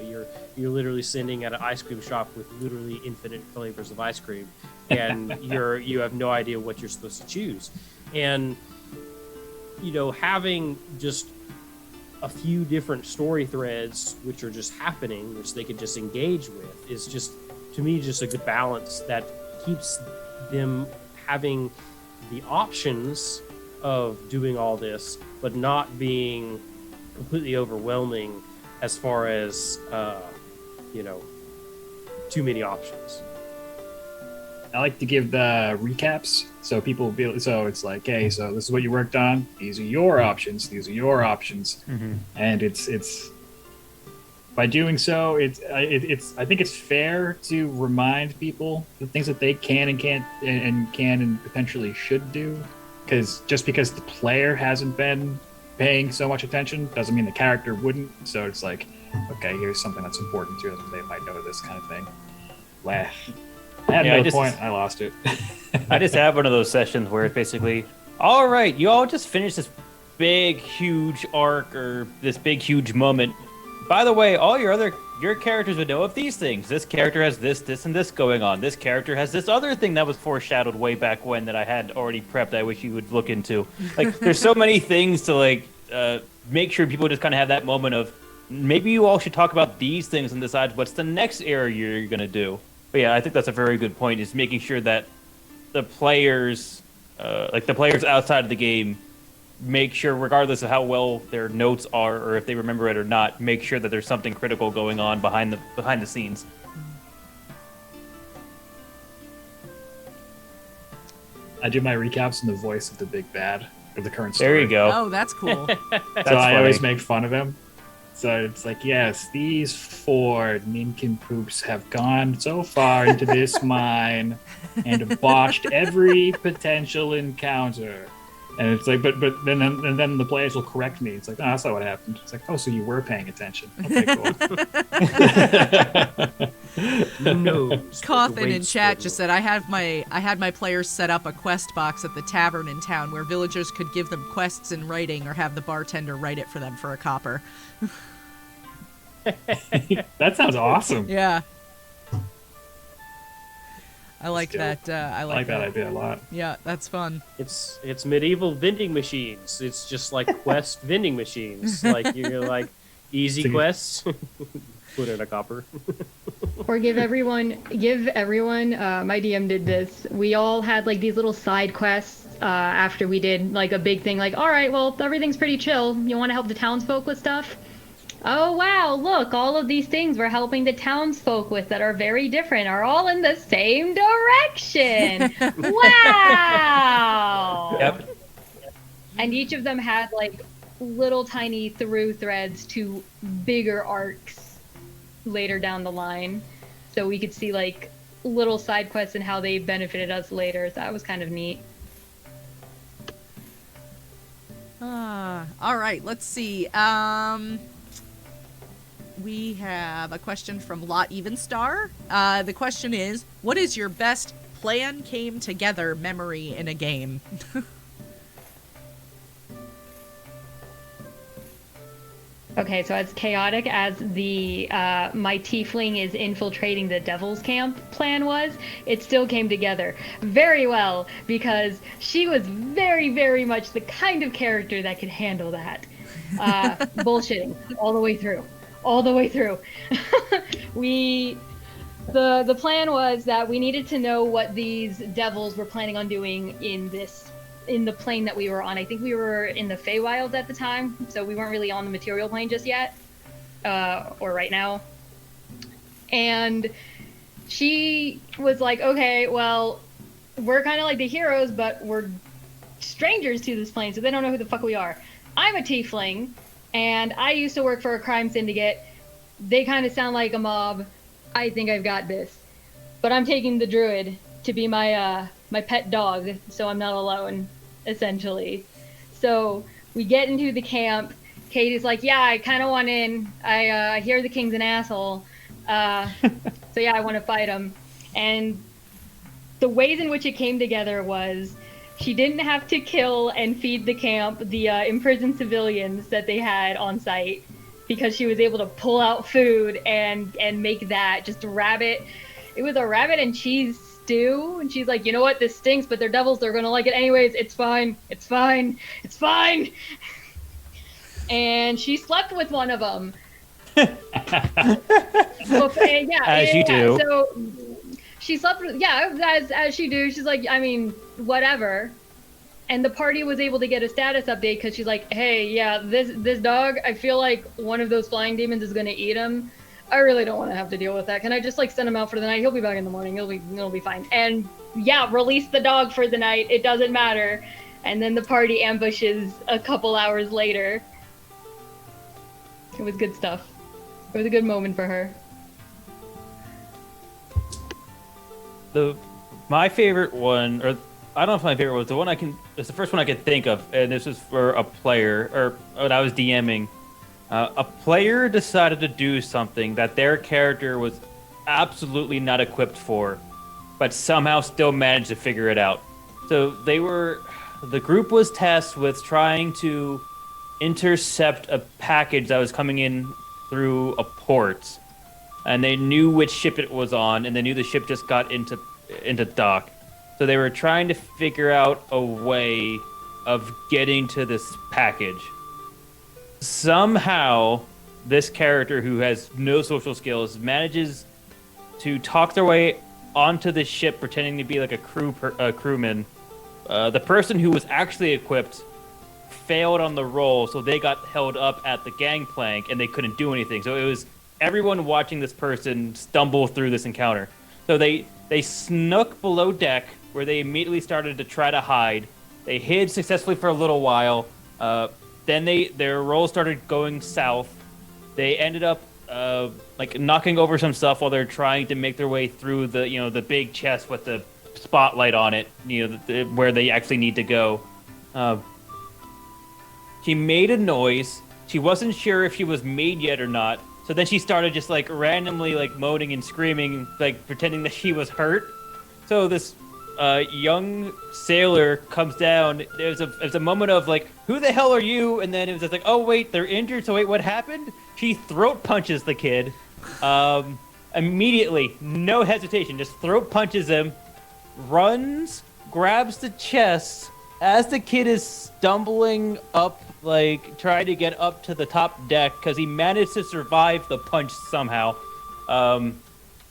you're literally sitting at an ice cream shop with literally infinite flavors of ice cream, and you have no idea what you're supposed to choose. And you know, having just a few different story threads which are just happening, which they can just engage with, is just, to me, just a good balance that keeps them having the options of doing all this, but not being completely overwhelming as far as, you know, too many options. I like to give the recaps so people will be, so it's like, hey, so this is what you worked on. These are your options. These are your options. And it's by doing so, it's I think it's fair to remind people the things that they can and can't and can and potentially should do. Because just because the player hasn't been paying so much attention doesn't mean the character wouldn't. So it's like, okay, here's something that's important to them. They might know this kind of thing. Laugh. I had no point. I lost it. I just have one of those sessions where it's basically, all right, you all just finished this big, huge arc or this big, huge moment. By the way, all your characters would know of these things. This character has this, and this going on. This character has this other thing that was foreshadowed way back when that I had already prepped. I wish you would look into. Like, there's so many things to like make sure people just kind of have that moment of maybe you all should talk about these things and decide what's the next area you're going to do. But yeah, I think that's a very good point, is making sure that the players, like the players outside of the game, make sure, regardless of how well their notes are or if they remember it or not, make sure that there's something critical going on behind the scenes. I do my recaps in the voice of the big bad of the current story. There you go. Oh, that's cool. So I always make fun of him. So it's like, yes, these 4 nincompoops have gone so far into this mine and botched every potential encounter. And it's like, but then the players will correct me. It's like, oh, that's not what happened. It's like, oh, so you were paying attention. Okay, cool. No. Cawthon in chat just said I had my players set up a quest box at the tavern in town where villagers could give them quests in writing or have the bartender write it for them for a copper. That sounds awesome. Yeah. I like that. I like that idea a lot. Yeah, that's fun. It's medieval vending machines. It's just like quest vending machines. Like you're like easy quests. Put in a copper. Or give everyone. My DM did this. We all had like these little side quests after we did like a big thing. Like, all right, well, everything's pretty chill. You want to help the townsfolk with stuff? Oh wow, look, all of these things we're helping the townsfolk with that are very different are all in the same direction. Wow! Yep. And each of them had like little tiny through threads to bigger arcs later down the line. So we could see like little side quests and how they benefited us later. That was kind of neat. All right, let's see. We have a question from Lot Evenstar. The question is, what is your best plan came together memory in a game? Okay, so as chaotic as the my tiefling is infiltrating the devil's camp plan was, it still came together very well because she was very, very much the kind of character that could handle that. Bullshitting all the way through. The plan was that we needed to know what these devils were planning on doing in the plane that we were on. I think we were in the Feywild at the time, so we weren't really on the material plane just yet, or right now. And she was like, okay, well, we're kind of like the heroes, but we're strangers to this plane, so they don't know who the fuck we are. I'm a tiefling, and I used to work for a crime syndicate. They kind of sound like a mob. I think I've got this. But I'm taking the druid to be my pet dog, so I'm not alone, essentially. So we get into the camp, Katie's like, yeah, I kind of want in. I hear the king's an asshole. So yeah, I want to fight him. And the ways in which it came together was she didn't have to kill and feed the camp, the imprisoned civilians that they had on site, because she was able to pull out food and make that just a rabbit. It was a rabbit and cheese stew, and she's like, you know what, this stinks, but they're devils, they're gonna like it anyways. It's fine. It's fine. It's fine. And she slept with one of them. As you do. So she slept with, as she do. She's like, I mean, whatever. And the party was able to get a status update because she's like, hey, yeah, this dog, I feel like one of those flying demons is gonna eat him. I really don't want to have to deal with that. Can I just like send him out for the night? He'll be back in the morning. It'll be fine. And yeah, release the dog for the night. It doesn't matter. And then the party ambushes a couple hours later. It was good stuff. It was a good moment for her. My favorite one, or I don't know if my favorite was it's the first one I could think of, and this was for a player, or when I was DMing. A player decided to do something that their character was absolutely not equipped for, but somehow still managed to figure it out. So the group was tasked with trying to intercept a package that was coming in through a port, and they knew which ship it was on, and they knew the ship just got into dock. So they were trying to figure out a way of getting to this package. Somehow, this character who has no social skills manages to talk their way onto the ship, pretending to be like a crewman. The person who was actually equipped failed on the roll, so they got held up at the gangplank and they couldn't do anything. So it was everyone watching this person stumble through this encounter. So they snuck below deck, where they immediately started to try to hide. They hid successfully for a little while. Then their roll started going south. They ended up knocking over some stuff while they're trying to make their way through the big chest with the spotlight on it, where they actually need to go. She made a noise. She wasn't sure if she was made yet or not. So then she started just randomly moaning and screaming, pretending that she was hurt. So this young sailor comes down. There's a moment of who the hell are you? And then it was just oh wait, they're injured. So wait, what happened? She throat punches the kid. Immediately, no hesitation, just throat punches him, runs, grabs the chest as the kid is stumbling up, trying to get up to the top deck, because he managed to survive the punch somehow.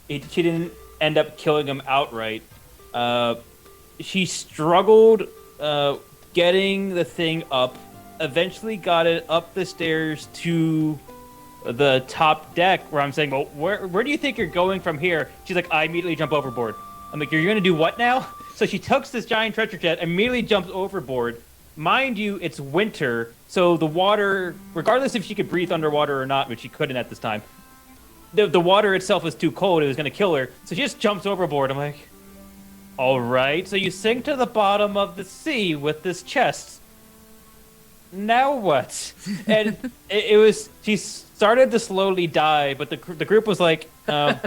She didn't end up killing him outright. She struggled getting the thing up, eventually got it up the stairs to the top deck, where I'm saying, well, where do you think you're going from here? She's like, I immediately jump overboard. I'm like, you're going to do what now? So she tucks this giant treasure chest, immediately jumps overboard. Mind you, it's winter, so the water, regardless if she could breathe underwater or not, which she couldn't at this time, the water itself was too cold, it was going to kill her. So she just jumps overboard. I'm like, all right, so you sink to the bottom of the sea with this chest. Now what? And she started to slowly die, but the group was like,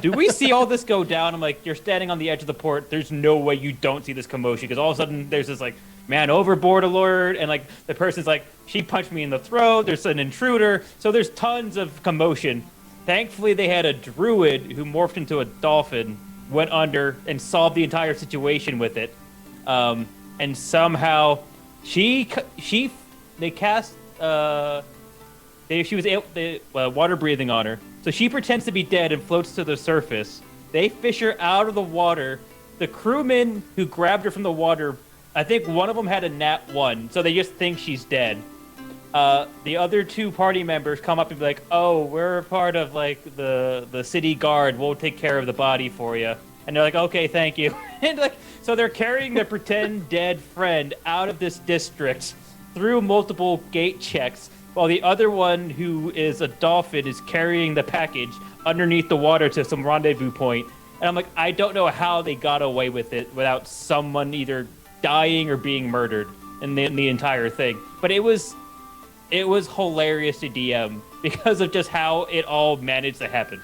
do we see all this go down? I'm like, you're standing on the edge of the port. There's no way you don't see this commotion, because all of a sudden there's this man overboard alert, and the person's like, she punched me in the throat. There's an intruder. So there's tons of commotion. Thankfully, they had a druid who morphed into a dolphin, went under, and solved the entire situation with it. And somehow they cast she was able water breathing on her, so she pretends to be dead and floats to the surface. They fish her out of the water. The crewmen who grabbed her from the water, I think one of them had a nat 1, so they just think she's dead. The other two party members come up and be like, oh, we're a part of the city guard, we'll take care of the body for you. And they're like, okay, thank you. And so they're carrying their pretend dead friend out of this district through multiple gate checks, while the other one, who is a dolphin, is carrying the package underneath the water to some rendezvous point. And I'm like, I don't know how they got away with it without someone either dying or being murdered in the entire thing. But it was it was hilarious to DM because of just how it all managed to happen.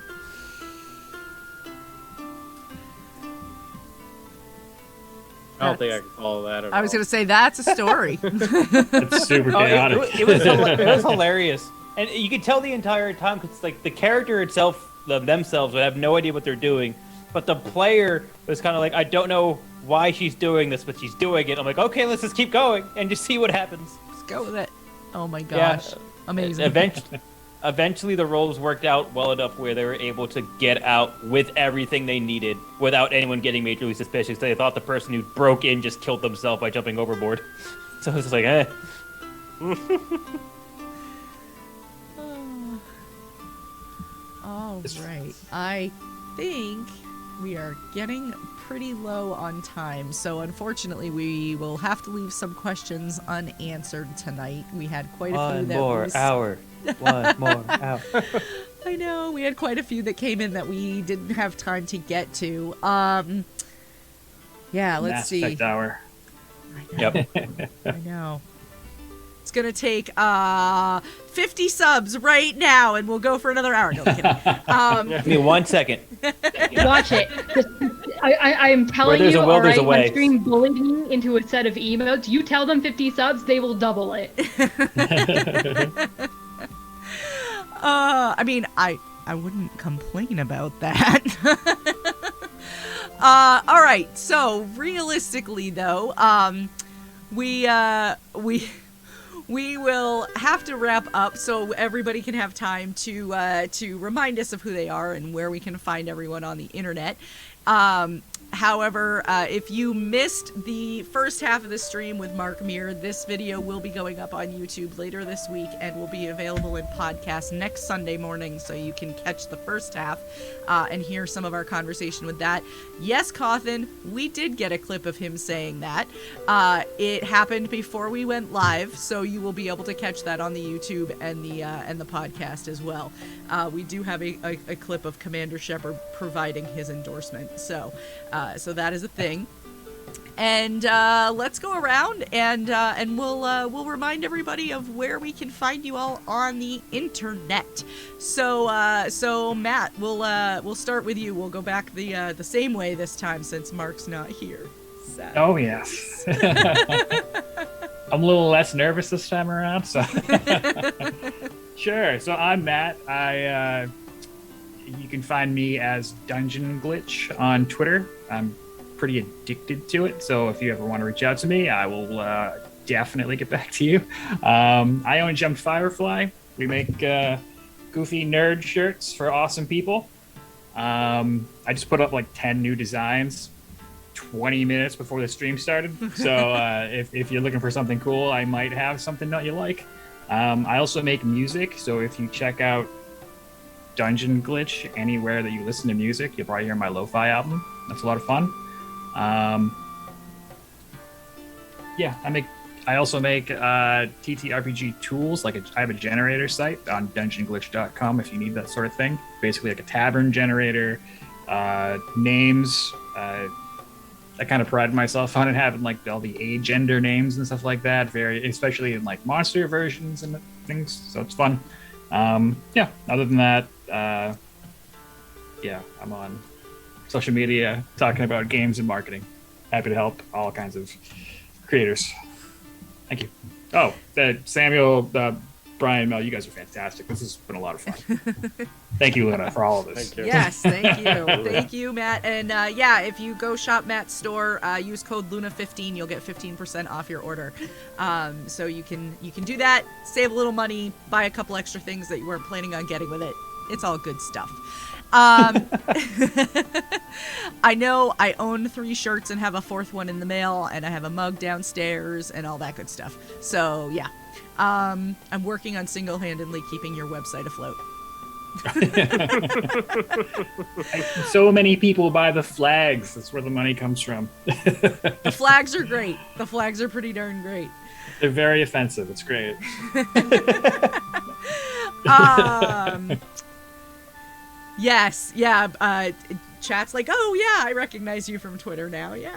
I don't think I can follow that at all. I was going to say that's a story. It's super Oh, chaotic. it was hilarious, and you could tell the entire time because like the character itself, themselves would have no idea what they're doing, but the player was kind of like, I don't know why she's doing this, but she's doing it. I'm like, okay, let's just keep going and just see what happens. Let's go with it. Oh my gosh. Amazing. Eventually, the roles worked out well enough where they were able to get out with everything they needed without anyone getting majorly suspicious. They thought the person who broke in just killed themselves by jumping overboard. So it's just like, eh. All right. I think we are getting pretty low on time, so unfortunately we will have to leave some questions unanswered tonight. We had quite a few that One more hour. I know, we had quite a few that came in that we didn't have time to get to. Yeah, let's Mass see. Effect hour. I know. Yep. I know. It's gonna take 50 subs right now, and we'll go for another hour. No, I'm kidding. Give me 1 second. Watch it. I am telling there's you, a will, there's a alright, when way. stream bullied me into a set of emotes, you tell them 50 subs, they will double it. I mean, I wouldn't complain about that. All right. So realistically, though, we will have to wrap up so everybody can have time to remind us of who they are and where we can find everyone on the internet. However, if you missed the first half of the stream with Mark Meer, this video will be going up on YouTube later this week and will be available in podcast next Sunday morning, so you can catch the first half and hear some of our conversation with that. Yes, Cawthon, we did get a clip of him saying that. It happened before we went live, so you will be able to catch that on the YouTube and the podcast as well. We do have a clip of Commander Shepard providing his endorsement, so that is a thing. And let's go around and we'll remind everybody of where we can find you all on the internet. So Matt, we'll start with you. We'll go back the same way this time since Mark's not here. Sad. Oh, yes. I'm a little less nervous this time around, so. Sure. So I'm Matt. You can find me as Dungeon Glitch on Twitter. I'm pretty addicted to it, so if you ever want to reach out to me, I will definitely get back to you. I own Gemmed Firefly. We make goofy nerd shirts for awesome people. I just put up like 10 new designs 20 minutes before the stream started, so if you're looking for something cool, I might have something that you like. I also make music, so if you check out Dungeon Glitch anywhere that you listen to music, you'll probably hear my lo-fi album. That's a lot of fun. I also make TTRPG tools. I have a generator site on dungeonglitch.com if you need that sort of thing. Basically like a Tavern generator, names. I kind of pride myself on it having like all the agender names and stuff like that, especially in like monster versions and things, so it's fun. Other than that, I'm on social media talking about games and marketing. Happy to help all kinds of creators. Thank you. Oh, Samuel, Brian, Mel, you guys are fantastic. This has been a lot of fun. Thank you, Luna, for all of this. Thank you. Yes, thank you. Thank you, Matt. And if you go shop Matt's store, use code Luna15, you'll get 15% off your order. So you can do that, save a little money, buy a couple extra things that you weren't planning on getting with it. It's all good stuff. I know I own 3 shirts and have a 4th one in the mail, and I have a mug downstairs and all that good stuff. So yeah, I'm working on single-handedly keeping your website afloat. So many people buy the flags. That's where the money comes from. The flags are great. The flags are pretty darn great. They're very offensive. It's great. Yes, yeah. chat's like, oh yeah, I recognize you from Twitter now. Yeah.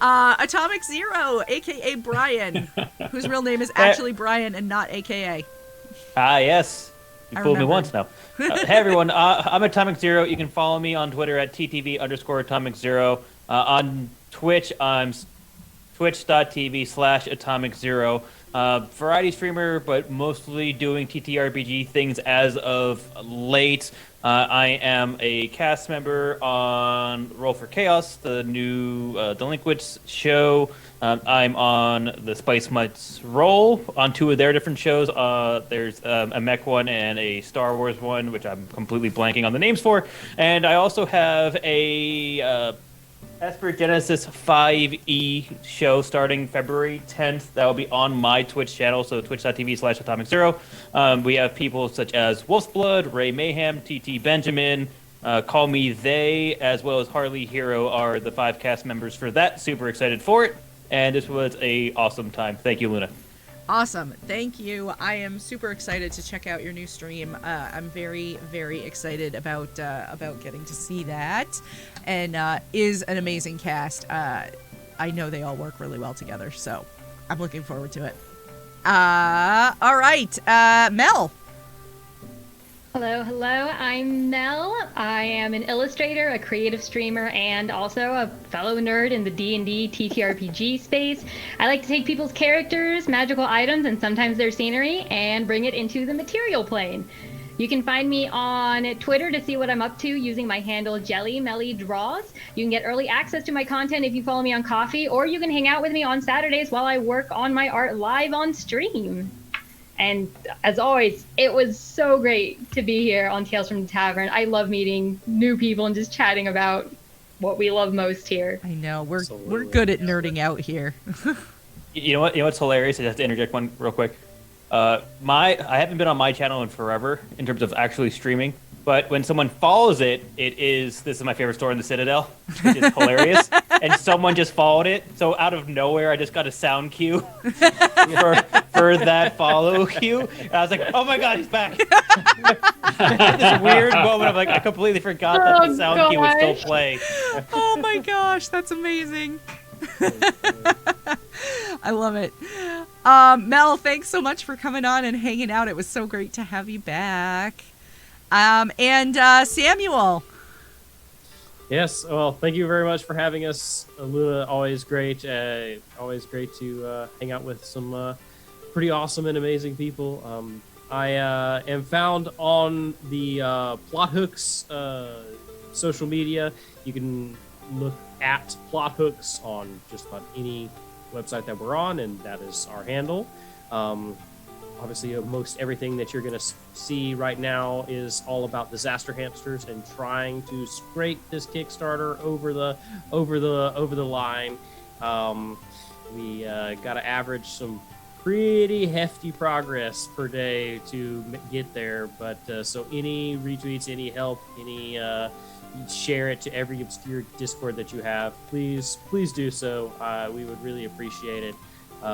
AtomicZero, aka Brian, whose real name is actually Brian and not AKA. Yes. You I fooled me remembered. once now. Hey everyone, I'm AtomicZero. You can follow me on Twitter at ttv_AtomicZero. On Twitch, I'm twitch.tv/AtomicZero. Variety streamer, but mostly doing TTRPG things as of late. I am a cast member on Roll for Chaos, the new Delinquents show. I'm on the Spice Mutts Roll on 2 of their different shows. There's a mech one and a Star Wars one, which I'm completely blanking on the names for. And I also have a Esper Genesis 5e show starting February 10th. That will be on my Twitch channel, so twitch.tv/AtomicZero. We have people such as Wolfsblood, Ray Mayhem, TT Benjamin, Call Me They, as well as Harley Hero are the 5 cast members for that. Super excited for it, and this was a awesome time. Thank you, Luna. Awesome. Thank you. I am super excited to check out your new stream. I'm very, very excited about getting to see that. And is an amazing cast. I know they all work really well together, so I'm looking forward to it. All right. Mel. Hello, I'm Mel. I am an illustrator, a creative streamer, and also a fellow nerd in the D&D TTRPG space. I like to take people's characters, magical items, and sometimes their scenery, and bring it into the material plane. You can find me on Twitter to see what I'm up to using my handle JellyMellyDraws. You can get early access to my content if you follow me on Ko-fi, or you can hang out with me on Saturdays while I work on my art live on stream. And as always, it was so great to be here on Tales from the Tavern. I love meeting new people and just chatting about what we love most here. I know we're good at nerding out here. You know what's hilarious? I have to interject one real quick. I haven't been on my channel in forever in terms of actually streaming, but when someone follows it, this is my favorite store in the Citadel, which is hilarious. And someone just followed it, so out of nowhere, I just got a sound cue for that follow cue. And I was like, "Oh my god, he's back!" This weird moment of like, I completely forgot that the sound cue would still play. Oh my gosh, that's amazing. I love it. Mel, thanks so much for coming on and hanging out. It was so great to have you back. And Samuel. Yes, well, thank you very much for having us, Luna. Always great to hang out with some pretty awesome and amazing people. I am found on the Plot Hooks social media. You can look at Plot Hooks on just about any website that we're on, and that is our handle. Obviously, most everything that you're going to see right now is all about disaster hamsters and trying to scrape this Kickstarter over the line. We got to average some pretty hefty progress per day to get there. But so any retweets, any help, any share it to every obscure Discord that you have. Please do so. We would really appreciate it.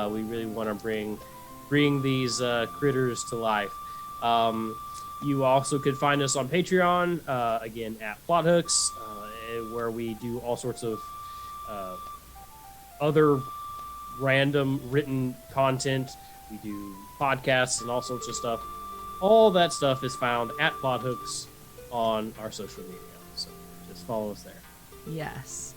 We really want to bring these critters to life. You also could find us on Patreon, again at Plot Hooks, where we do all sorts of other random written content. We do podcasts and all sorts of stuff. All that stuff is found at Plot Hooks on our social media. So just follow us there. Yes.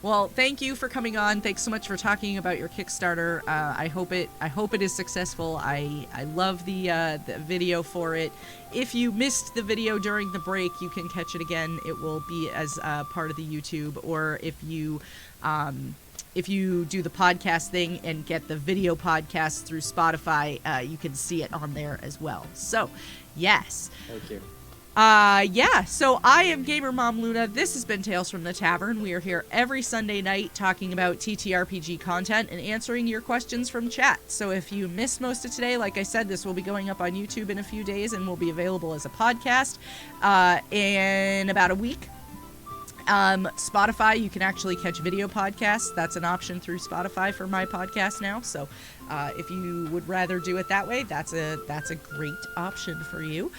Well, thank you for coming on. Thanks so much for talking about your Kickstarter. I hope it is successful. I love the video for it. If you missed the video during the break, you can catch it again. It will be as part of the YouTube, or if you do the podcast thing and get the video podcast through Spotify, you can see it on there as well. So, yes. Thank you. So I am Gamer Mom Luna. This has been Tales from the Tavern. We are here every Sunday night talking about TTRPG content and answering your questions from chat. So if you missed most of today, like I said, this will be going up on YouTube in a few days and will be available as a podcast in about a week. Spotify, you can actually catch video podcasts. That's an option through Spotify for my podcast now. So if you would rather do it that way, that's a great option for you.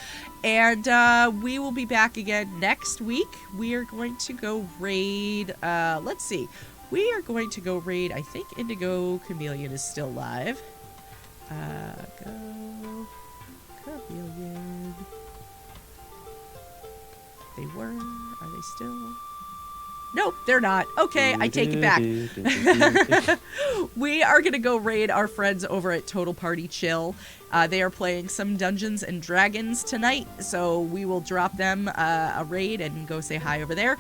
And we will be back again next week. We are going to go raid, let's see. We are going to go raid, I think Indigo Chameleon is still live. Go Chameleon. They were, are they still? Nope, they're not. Okay, I take it back. We are going to go raid our friends over at Total Party Chill. They are playing some Dungeons and Dragons tonight, so we will drop them a raid and go say hi over there.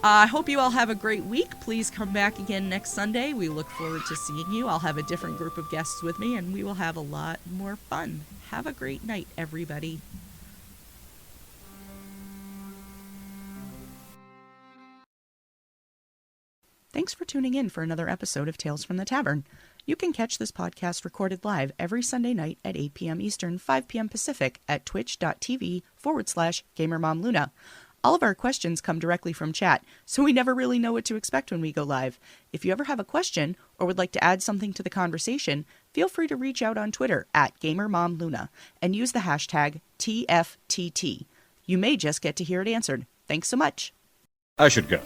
I hope you all have a great week. Please come back again next Sunday. We look forward to seeing you. I'll have a different group of guests with me, and we will have a lot more fun. Have a great night, everybody. Thanks for tuning in for another episode of Tales from the Tavern. You can catch this podcast recorded live every Sunday night at 8 p.m. Eastern, 5 p.m. Pacific at twitch.tv/GamerMomLuna. All of our questions come directly from chat, so we never really know what to expect when we go live. If you ever have a question or would like to add something to the conversation, feel free to reach out on Twitter at GamerMomLuna and use the hashtag TFTT. You may just get to hear it answered. Thanks so much. I should go.